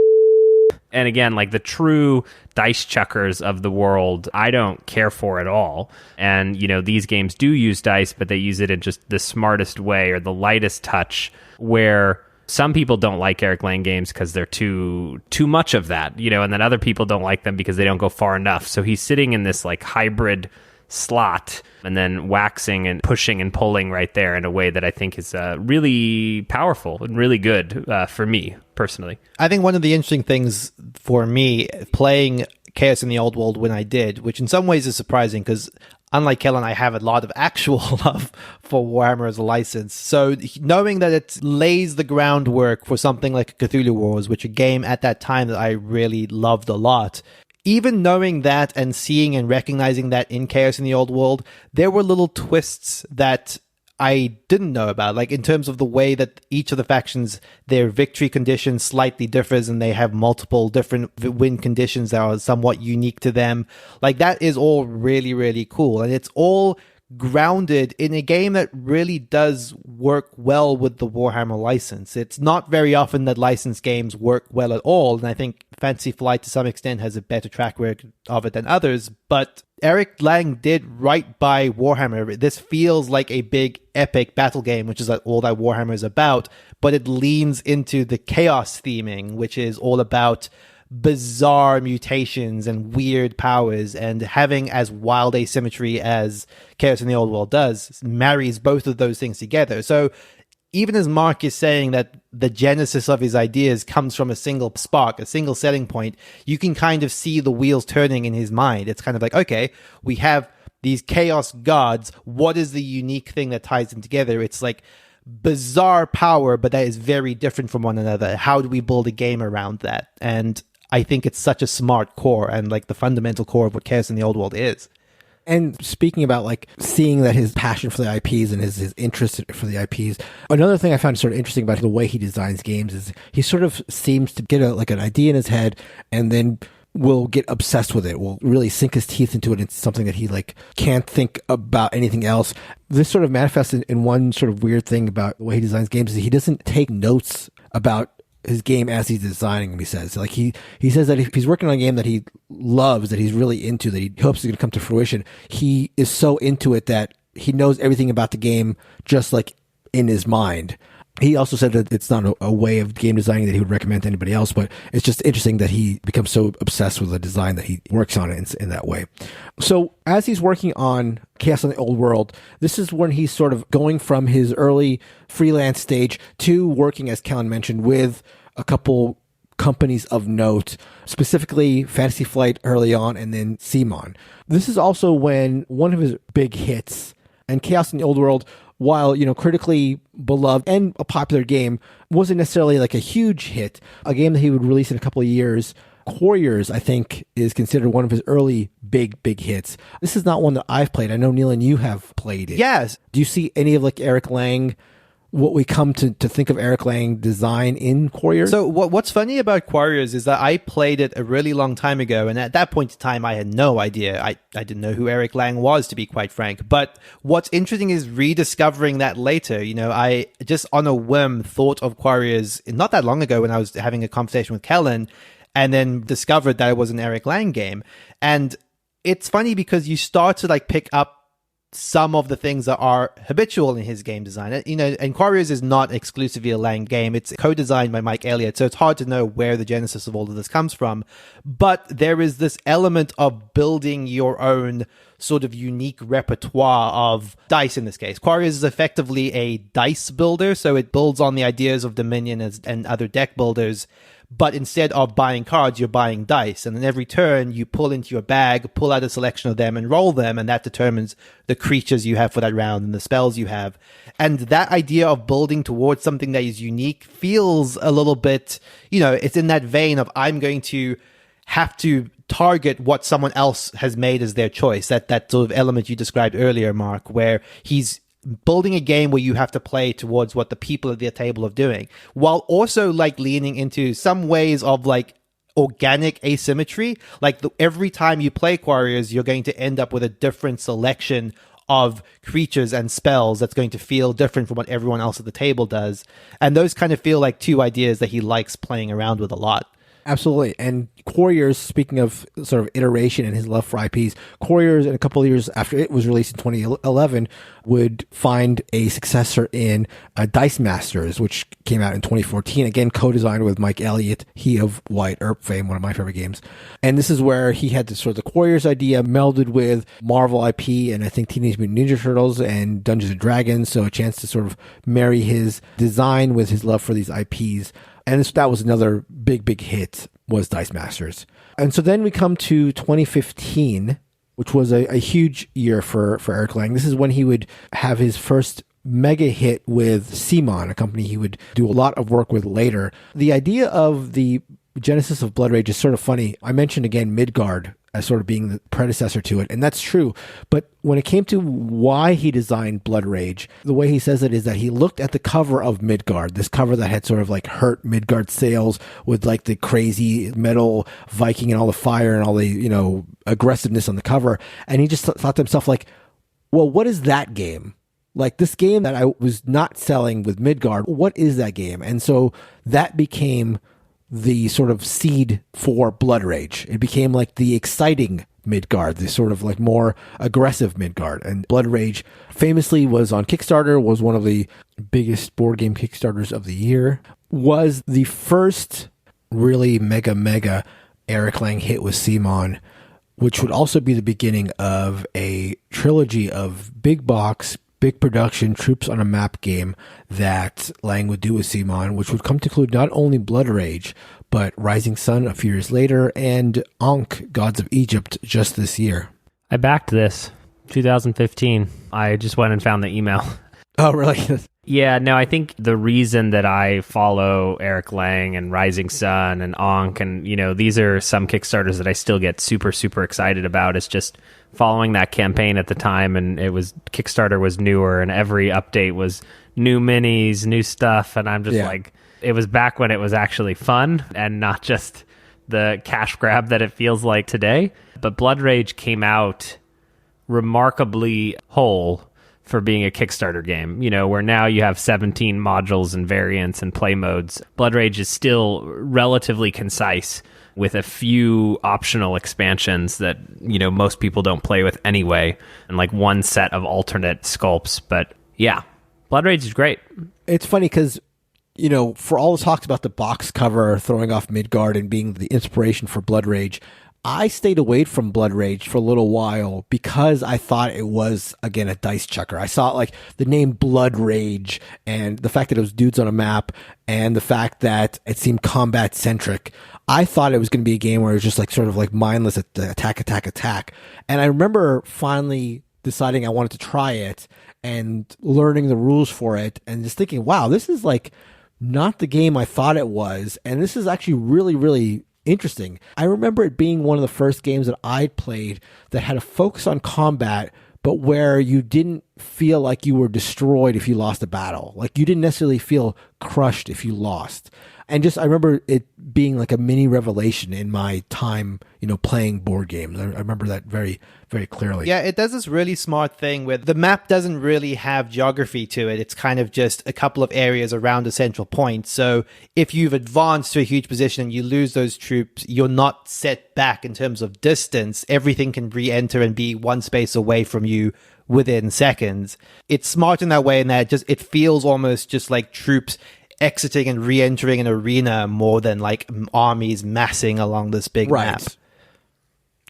And again, like the true dice chuckers of the world, I don't care for at all. And, these games do use dice, but they use it in just the smartest way or the lightest touch, where some people don't like Eric Lang games because they're too much of that, and then other people don't like them because they don't go far enough. So he's sitting in this like hybrid slot and then waxing and pushing and pulling right there in a way that I think is really powerful and really good for me personally. I think one of the interesting things for me playing Chaos in the Old World when I did, which in some ways is surprising because unlike Kellen, I have a lot of actual love for Warhammer as a license. So knowing that it lays the groundwork for something like Cthulhu Wars, which a game at that time that I really loved a lot, even knowing that and seeing and recognizing that in Chaos in the Old World, there were little twists that I didn't know about, like in terms of the way that each of the factions, their victory condition slightly differs and they have multiple different win conditions that are somewhat unique to them. Like that is all really, really cool. And it's all grounded in a game that really does work well with the Warhammer license. It's not very often that licensed games work well at all, and I think Fantasy Flight to some extent has a better track record of it than others, but Eric Lang did right by Warhammer. This feels like a big epic battle game, which is all that Warhammer is about, but it leans into the chaos theming, which is all about bizarre mutations and weird powers, and having as wild asymmetry as Chaos in the Old World does marries both of those things together. So even as Mark is saying that the genesis of his ideas comes from a single spark, a single setting point, you can kind of see the wheels turning in his mind. It's kind of like, okay, we have these chaos gods. What is the unique thing that ties them together? It's like bizarre power, but that is very different from one another. How do we build a game around that? And I think it's such a smart core and like the fundamental core of what Chaos in the Old World is. And speaking about like seeing that his passion for the IPs and his interest for the IPs, another thing I found sort of interesting about the way he designs games is he sort of seems to get an idea in his head and then will get obsessed with it, will really sink his teeth into it. It's something that he like can't think about anything else. This sort of manifests in one sort of weird thing about the way he designs games is he doesn't take notes about his game as he's designing them. He says like he says that if he's working on a game that he loves, that he's really into, that he hopes is going to come to fruition, he is so into it that he knows everything about the game just like in his mind. He also said that it's not a way of game designing that he would recommend to anybody else, but it's just interesting that he becomes so obsessed with the design that he works on it in that way. So as he's working on Chaos on the Old World, this is when he's sort of going from his early freelance stage to working, as Kellen mentioned, with a couple companies of note, specifically Fantasy Flight early on and then CMON. This is also when one of his big hits, and Chaos in the Old World, while, critically beloved and a popular game, wasn't necessarily like a huge hit. A game that he would release in a couple of years, Quarriors, I think, is considered one of his early big hits. This is not one that I've played. I know, Neil, and you have played it. Yes. Do you see any of like Eric Lang, what we come to think of Eric Lang design in Quarriors? So what's funny about Quarriors is that I played it a really long time ago, and at that point in time, I had no idea. I didn't know who Eric Lang was, to be quite frank. But what's interesting is rediscovering that later. I just on a whim thought of Quarriors not that long ago when I was having a conversation with Kellen, and then discovered that it was an Eric Lang game. And it's funny because you start to like pick up some of the things that are habitual in his game design. And Quarriors is not exclusively a Lang game. It's co-designed by Mike Elliott, so it's hard to know where the genesis of all of this comes from. But there is this element of building your own sort of unique repertoire of dice in this case. Quarriors is effectively a dice builder, so it builds on the ideas of Dominion and other deck builders. But instead of buying cards, you're buying dice. And then every turn, you pull into your bag, pull out a selection of them and roll them. And that determines the creatures you have for that round and the spells you have. And that idea of building towards something that is unique feels a little bit, it's in that vein of I'm going to have to target what someone else has made as their choice. That sort of element you described earlier, Mark, where he's building a game where you have to play towards what the people at the table are doing, while also like leaning into some ways of like organic asymmetry. Like every time you play Quarriors, you're going to end up with a different selection of creatures and spells that's going to feel different from what everyone else at the table does. And those kind of feel like two ideas that he likes playing around with a lot. Absolutely. And Quarriors, speaking of sort of iteration and his love for IPs, Quarriors, in a couple of years after it was released in 2011, would find a successor in Dice Masters, which came out in 2014. Again, co-designed with Mike Elliott, he of Wyatt Earp fame, one of my favorite games. And this is where he had the sort of the Quarriors idea melded with Marvel IP and I think Teenage Mutant Ninja Turtles and Dungeons and Dragons. So a chance to sort of marry his design with his love for these IPs. And that was another big hit, was Dice Masters. And so then we come to 2015, which was a huge year for Eric Lang. This is when he would have his first mega hit with CMON, a company he would do a lot of work with later. The idea of the genesis of Blood Rage is sort of funny. I mentioned again Midgard as sort of being the predecessor to it, and that's true. But when it came to why he designed Blood Rage, the way he says it is that he looked at the cover of Midgard, this cover that had sort of like hurt Midgard sales with like the crazy metal Viking and all the fire and all the, aggressiveness on the cover. And he just thought to himself like, well, what is that game? Like this game that I was not selling with Midgard, what is that game? And so that became the sort of seed for Blood Rage. It became like the exciting Midgard, the sort of like more aggressive Midgard. And Blood Rage famously was on Kickstarter, was one of the biggest board game Kickstarters of the year, was the first really mega Eric Lang hit with CMON, which would also be the beginning of a trilogy of big box, big production troops on a map game that Lang would do with CMON, which would come to include not only Blood Rage, but Rising Sun a few years later and Ankh, Gods of Egypt, just this year. I backed this 2015. I just went and found the email. Oh, really? Yeah, no, I think the reason that I follow Eric Lang and Rising Sun and Ankh, and, these are some Kickstarters that I still get super excited about, is just following that campaign at the time. And Kickstarter was newer and every update was new minis, new stuff. And I'm just like, it was back when it was actually fun and not just the cash grab that it feels like today. But Blood Rage came out remarkably whole for being a Kickstarter game, where now you have 17 modules and variants and play modes. Blood Rage is still relatively concise with a few optional expansions that, most people don't play with anyway, and like one set of alternate sculpts. But yeah, Blood Rage is great. It's funny because, you know, for all the talks about the box cover throwing off Midgard and being the inspiration for Blood Rage, I stayed away from Blood Rage for a little while because I thought it was, again, a dice chucker. I saw like the name Blood Rage and the fact that it was dudes on a map and the fact that it seemed combat centric. I thought it was going to be a game where it was just like sort of like mindless attack. And I remember finally deciding I wanted to try it and learning the rules for it and just thinking, wow, this is like not the game I thought it was. And this is actually really, really interesting. I remember it being one of the first games that I'd played that had a focus on combat, but where you didn't feel like you were destroyed if you lost a battle. Like you didn't necessarily feel crushed if you lost. And just, I remember it being like a mini revelation in my time, you know, playing board games. I remember that very, very clearly. Yeah, it does this really smart thing where the map doesn't really have geography to it. It's kind of just a couple of areas around a central point. So if you've advanced to a huge position and you lose those troops, you're not set back in terms of distance. Everything can re-enter and be one space away from you within seconds. It's smart in that way, in that it feels almost just like troops exiting and re-entering an arena more than like armies massing along this big map.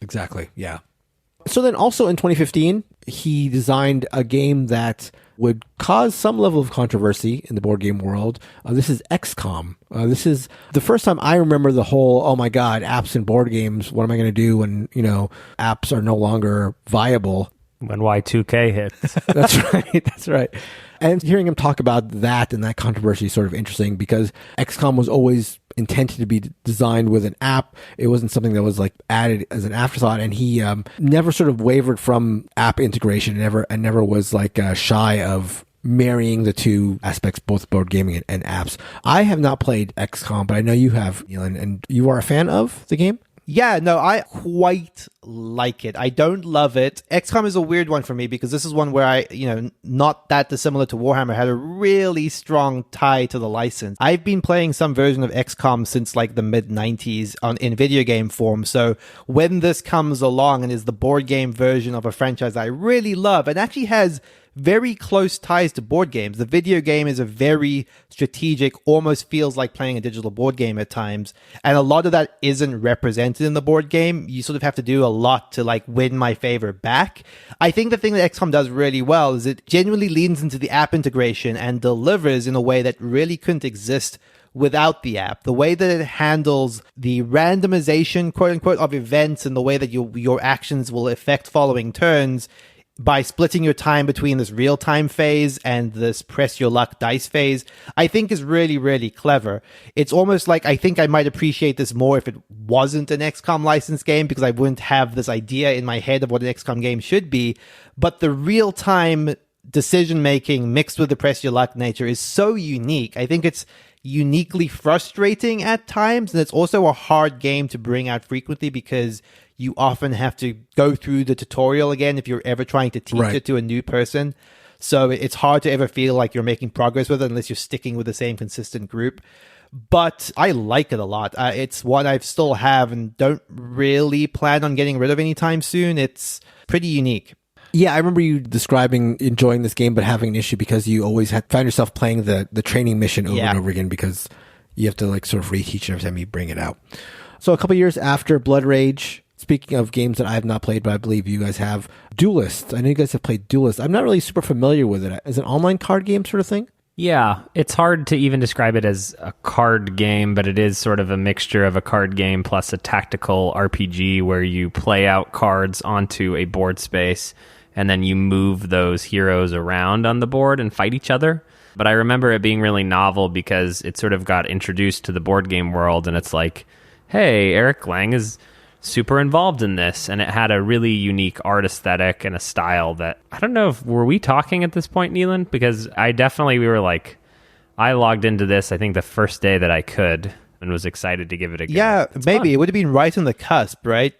Exactly, yeah. So then also in 2015, he designed a game that would cause some level of controversy in the board game world. This is XCOM. This is the first time I remember the whole, oh my God, apps and board games, what am I going to do when, you know, apps are no longer viable? When Y2K hits. That's right. And hearing him talk about that and that controversy is sort of interesting because XCOM was always intended to be designed with an app. It wasn't something that was like added as an afterthought. And he never sort of wavered from app integration and never was like shy of marrying the two aspects, both board gaming and apps. I have not played XCOM, but I know you have, Neil, and you are a fan of the game? Yeah, no, I quite like it. I don't love it. XCOM is a weird one for me because this is one where I, you know, not that dissimilar to Warhammer, had a really strong tie to the license. I've been playing some version of XCOM since like the mid-90s in video game form. So when this comes along and is the board game version of a franchise I really love and actually has very close ties to board games. The video game is a very strategic, almost feels like playing a digital board game at times. And a lot of that isn't represented in the board game. You sort of have to do a lot to like win my favor back. I think the thing that XCOM does really well is it genuinely leans into the app integration and delivers in a way that really couldn't exist without the app. The way that it handles the randomization, quote unquote, of events and the way that your actions will affect following turns by splitting your time between this real-time phase and this press your luck dice phase, I think is really, really clever. It's almost like I think I might appreciate this more if it wasn't an XCOM licensed game because I wouldn't have this idea in my head of what an XCOM game should be. But the real-time decision-making mixed with the press your luck nature is so unique. I think it's uniquely frustrating at times, and it's also a hard game to bring out frequently because you often have to go through the tutorial again if you're ever trying to teach it to a new person. So it's hard to ever feel like you're making progress with it unless you're sticking with the same consistent group. But I like it a lot. It's one I still have and don't really plan on getting rid of anytime soon. It's pretty unique. Yeah, I remember you describing enjoying this game but having an issue because you always found yourself playing the training mission over and over again because you have to like sort of reteach it every time you bring it out. So a couple years after Blood Rage, speaking of games that I have not played, but I believe you guys have, Duelyst. I know you guys have played Duelyst. I'm not really super familiar with it. Is it an online card game sort of thing? Yeah, it's hard to even describe it as a card game, but it is sort of a mixture of a card game plus a tactical RPG where you play out cards onto a board space and then you move those heroes around on the board and fight each other. But I remember it being really novel because it sort of got introduced to the board game world and it's like, hey, Eric Lang is super involved in this, and it had a really unique art aesthetic and a style that I don't know if were we talking at this point, Neelan, because we were like, I logged into this I think the first day that I could and was excited to give it a go. Yeah, It's maybe fun. it would have been right on the cusp, right?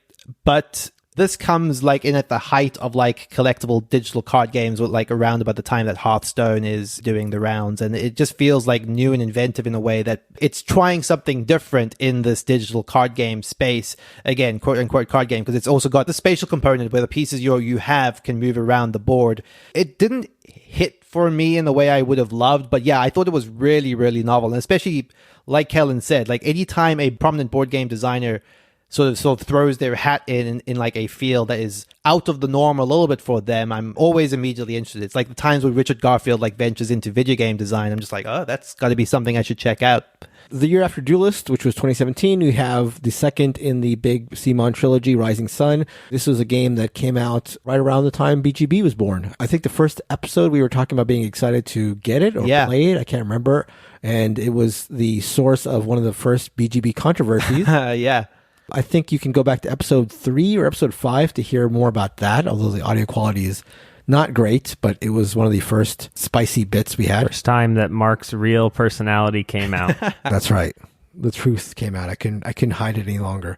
But this comes like in at the height of like collectible digital card games, with like around about the time that Hearthstone is doing the rounds, and it just feels like new and inventive in a way that it's trying something different in this digital card game space. Again, quote unquote card game, because it's also got the spatial component where the pieces you have can move around the board. It didn't hit for me in the way I would have loved. But yeah, I thought it was really, really novel. And especially, like Kellen said, like anytime a prominent board game designer sort of throws their hat in like a field that is out of the norm a little bit for them, I'm always immediately interested. It's like the times when Richard Garfield like ventures into video game design. I'm just like, oh, that's got to be something I should check out. The year after Duelyst, which was 2017, we have the second in the big CMON trilogy, Rising Sun. This was a game that came out right around the time BGB was born. I think the first episode we were talking about being excited to get it or play it. I can't remember. And it was the source of one of the first BGB controversies. Yeah. I think you can go back to episode 3 or episode 5 to hear more about that, although the audio quality is not great, but it was one of the first spicy bits we had. First time that Mark's real personality came out. That's right. The truth came out. I couldn't hide it any longer.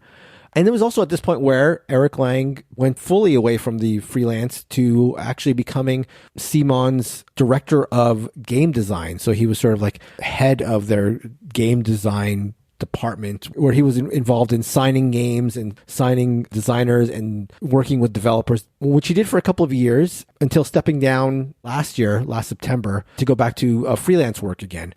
And it was also at this point where Eric Lang went fully away from the freelance to actually becoming CMON's director of game design. So he was sort of like head of their game design department, where he was involved in signing games and signing designers and working with developers, which he did for a couple of years until stepping down last September, to go back to freelance work again.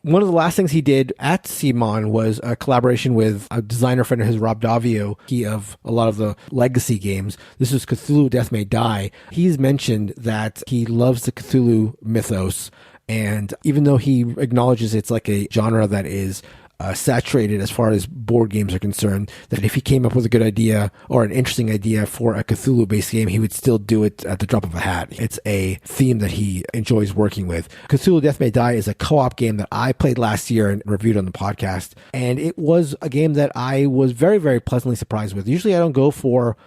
One of the last things he did at CMON was a collaboration with a designer friend of his, Rob Davio, he of a lot of the legacy games. This is Cthulhu Death May Die. He's mentioned that he loves the Cthulhu mythos, and even though he acknowledges it's like a genre that is saturated as far as board games are concerned, that if he came up with a good idea or an interesting idea for a Cthulhu-based game, he would still do it at the drop of a hat. It's a theme that he enjoys working with. Cthulhu Death May Die is a co-op game that I played last year and reviewed on the podcast, and it was a game that I was very, very pleasantly surprised with. Usually I don't go for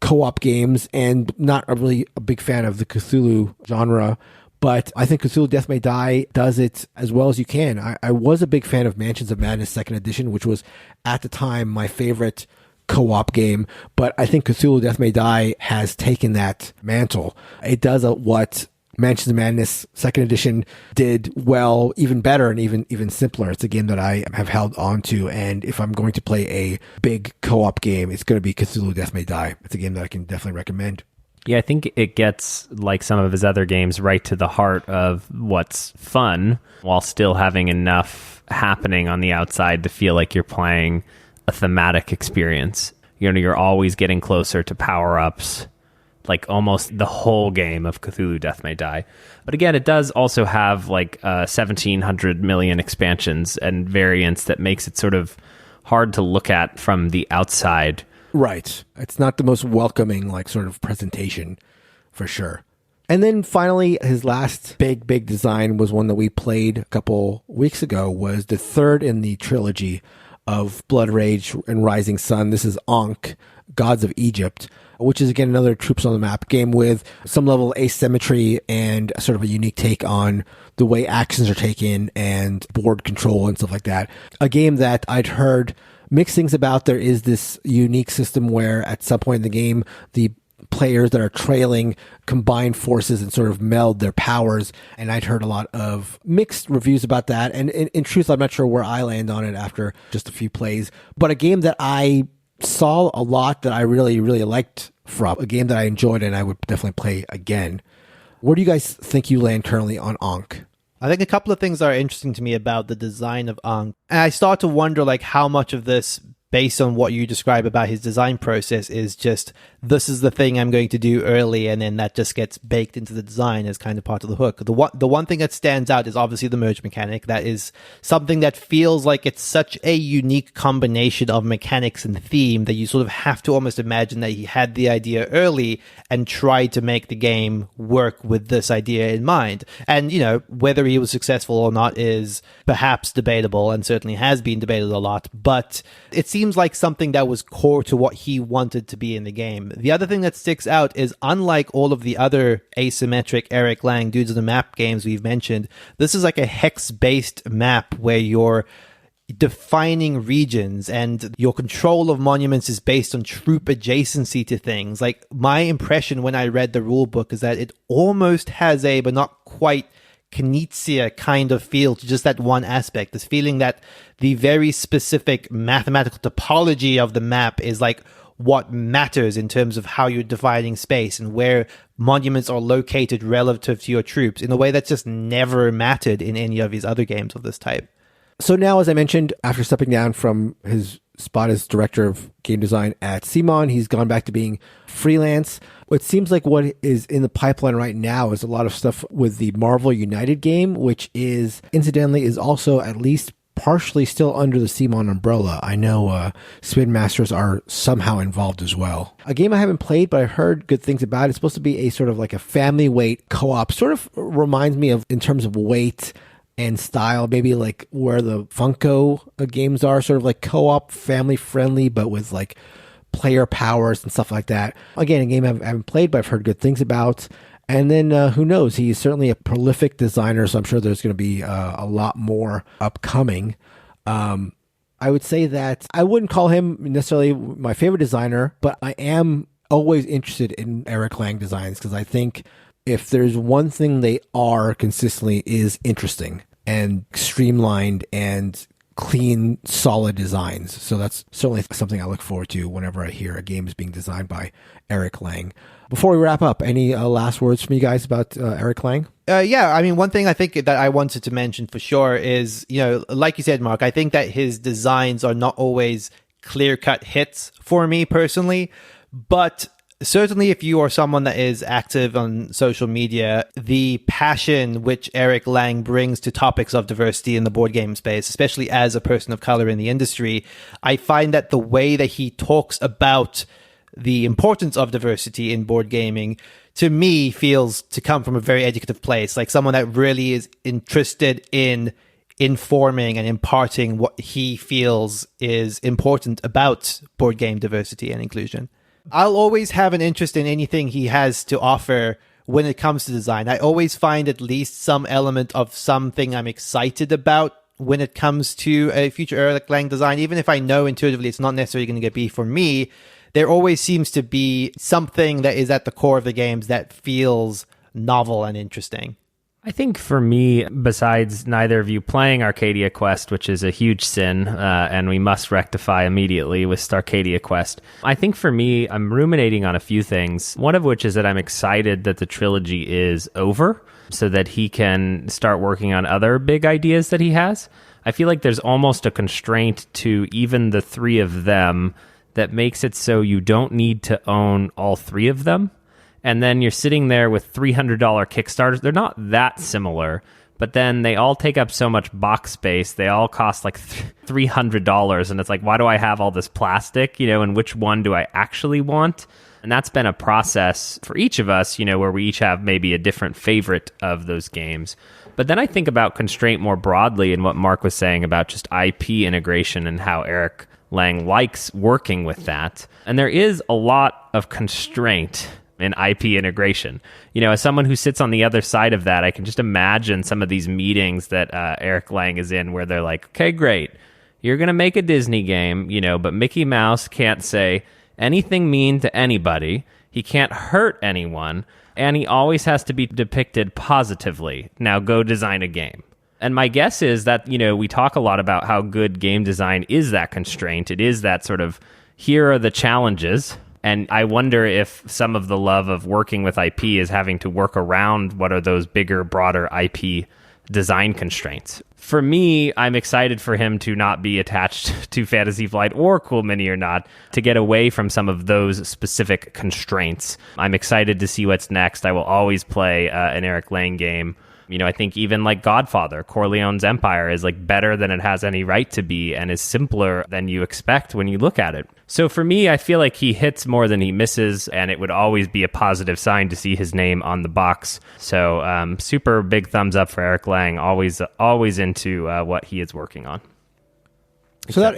co-op games and not really a big fan of the Cthulhu genre, but I think Cthulhu Death May Die does it as well as you can. I was a big fan of Mansions of Madness 2nd Edition, which was at the time my favorite co-op game, but I think Cthulhu Death May Die has taken that mantle. It does what Mansions of Madness 2nd Edition did well, even better and even simpler. It's a game that I have held on to, and if I'm going to play a big co-op game, it's going to be Cthulhu Death May Die. It's a game that I can definitely recommend. Yeah, I think it gets, like some of his other games, right to the heart of what's fun while still having enough happening on the outside to feel like you're playing a thematic experience. You know, you're always getting closer to power-ups, like almost the whole game of Cthulhu Death May Die. But again, it does also have like 1,700 million expansions and variants that makes it sort of hard to look at from the outside. Right. It's not the most welcoming, like, sort of presentation, for sure. And then finally, his last big design was one that we played a couple weeks ago, was the third in the trilogy of Blood Rage and Rising Sun. This is Ankh, Gods of Egypt, which is, again, another Troops on the Map game with some level of asymmetry and sort of a unique take on the way actions are taken and board control and stuff like that. A game that I'd heard mixed things about. There is this unique system where at some point in the game, the players that are trailing combine forces and sort of meld their powers. And I'd heard a lot of mixed reviews about that. And in truth, I'm not sure where I land on it after just a few plays. But a game that I saw a lot that I really, really liked from, a game that I enjoyed and I would definitely play again. Where do you guys think you land currently on Ankh? I think a couple of things are interesting to me about the design of Ankh. And I start to wonder, like, how much of this, based on what you describe about his design process, is just, this is the thing I'm going to do early, and then that just gets baked into the design as kind of part of the hook. The one thing that stands out is obviously the merge mechanic. That is something that feels like it's such a unique combination of mechanics and theme that you sort of have to almost imagine that he had the idea early and tried to make the game work with this idea in mind. And, you know, whether he was successful or not is perhaps debatable, and certainly has been debated a lot, but it seems like something that was core to what he wanted to be in the game. The other thing that sticks out is, unlike all of the other asymmetric Eric Lang Dudes of the Map games we've mentioned, this is like a hex-based map where you're defining regions and your control of monuments is based on troop adjacency to things. Like, my impression when I read the rule book is that it almost has a, but not quite, Knizia kind of feel to just that one aspect, this feeling that the very specific mathematical topology of the map is like what matters in terms of how you're dividing space and where monuments are located relative to your troops in a way that's just never mattered in any of his other games of this type. So now, as I mentioned, after stepping down from his spot as director of game design at CMON, he's gone back to being freelance. It seems like what is in the pipeline right now is a lot of stuff with the Marvel United game, which is, incidentally, is also at least partially still under the CMON umbrella. I know Spin Masters are somehow involved as well. A game I haven't played, but I've heard good things about. It's supposed to be a sort of like a family weight co-op. Sort of reminds me of, in terms of weight and style, maybe like where the Funko games are, sort of like co-op, family friendly, but with like player powers and stuff like that. Again, a game I haven't played, but I've heard good things about. And then who knows? He's certainly a prolific designer, so I'm sure there's going to be a lot more upcoming. I would say that I wouldn't call him necessarily my favorite designer, but I am always interested in Eric Lang designs, because I think if there's one thing they are consistently is interesting and streamlined and clean, solid designs. So that's certainly something I look forward to whenever I hear a game is being designed by Eric Lang. Before we wrap up, any last words from you guys about Eric Lang? Yeah, I mean, one thing I think that I wanted to mention for sure is, like you said, Mark, I think that his designs are not always clear-cut hits for me personally, but certainly if you are someone that is active on social media, the passion which Eric Lang brings to topics of diversity in the board game space, especially as a person of color in the industry, I find that the way that he talks about the importance of diversity in board gaming, to me, feels to come from a very educative place, like someone that really is interested in informing and imparting what he feels is important about board game diversity and inclusion. I'll always have an interest in anything he has to offer when it comes to design. I always find at least some element of something I'm excited about when it comes to a future Eric Lang design. Even if I know intuitively it's not necessarily going to be for me, there always seems to be something that is at the core of the games that feels novel and interesting. I think for me, besides neither of you playing Arcadia Quest, which is a huge sin, and we must rectify immediately with Starcadia Quest, I think for me, I'm ruminating on a few things, one of which is that I'm excited that the trilogy is over so that he can start working on other big ideas that he has. I feel like there's almost a constraint to even the three of them that makes it so you don't need to own all three of them. And then you're sitting there with $300 Kickstarters. They're not that similar, but then they all take up so much box space. They all cost like $300. And it's like, why do I have all this plastic? And which one do I actually want? And that's been a process for each of us, where we each have maybe a different favorite of those games. But then I think about constraint more broadly and what Mark was saying about just IP integration and how Eric Lang likes working with that. And there is a lot of constraint in IP integration. As someone who sits on the other side of that, I can just imagine some of these meetings that Eric Lang is in where they're like, okay, great, you're going to make a Disney game, but Mickey Mouse can't say anything mean to anybody. He can't hurt anyone. And he always has to be depicted positively. Now go design a game. And my guess is that, we talk a lot about how good game design is that constraint. It is that sort of, here are the challenges. And I wonder if some of the love of working with IP is having to work around what are those bigger, broader IP design constraints. For me, I'm excited for him to not be attached to Fantasy Flight or Cool Mini or not, to get away from some of those specific constraints. I'm excited to see what's next. I will always play an Eric Lang game. I think even like Godfather, Corleone's Empire is like better than it has any right to be and is simpler than you expect when you look at it. So for me, I feel like he hits more than he misses, and it would always be a positive sign to see his name on the box. So super big thumbs up for Eric Lang, always into what he is working on. So that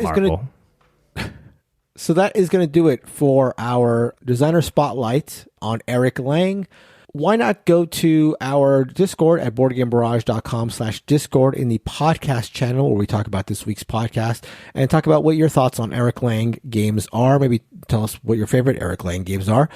is going to do it for our designer spotlight on Eric Lang. Why not go to our Discord at boardgamebarrage.com/Discord in the podcast channel where we talk about this week's podcast and talk about what your thoughts on Eric Lang games are. Maybe tell us what your favorite Eric Lang games are.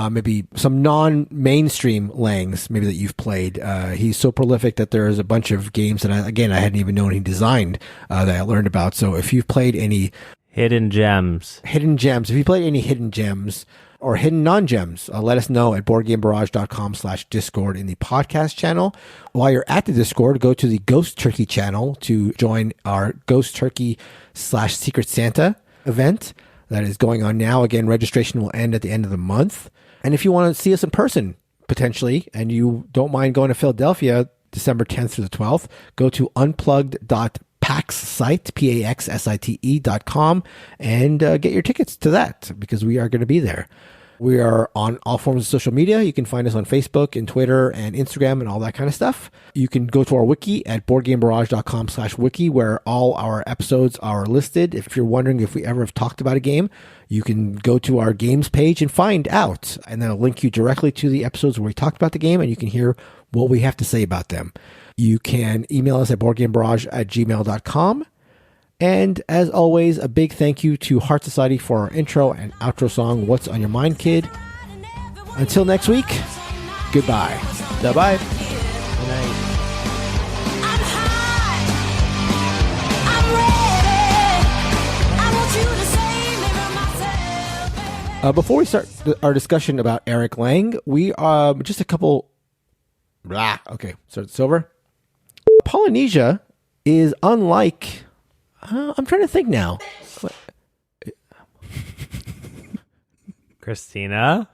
Maybe some non-mainstream Langs maybe that you've played. He's so prolific that there's a bunch of games that I hadn't even known he designed that I learned about. So if you've played any Hidden gems. Hidden gems. If you played any hidden gems or hidden non-gems, let us know at boardgamebarrage.com/Discord in the podcast channel. While you're at the Discord, go to the Ghost Turkey channel to join our Ghost Turkey/Secret Santa event that is going on now. Again, registration will end at the end of the month. And if you want to see us in person, potentially, and you don't mind going to Philadelphia December 10th through the 12th, go to unplugged.paxsite, PAXSITE.com, and get your tickets to that, because we are going to be there. We are on all forms of social media. You can find us on Facebook and Twitter and Instagram and all that kind of stuff. You can go to our wiki at boardgamebarrage.com/wiki, where all our episodes are listed. If you're wondering if we ever have talked about a game, you can go to our games page and find out. And then it'll link you directly to the episodes where we talked about the game, and you can hear what we have to say about them. You can email us at boardgamebarrage@gmail.com. And as always, a big thank you to Heart Society for our intro and outro song, What's on Your Mind, Kid? Until next week, goodbye. Bye-bye. Good night. Before we start our discussion about Eric Lang, we just a couple. Okay, so it's over. Polynesia is unlike. I'm trying to think now. Christina?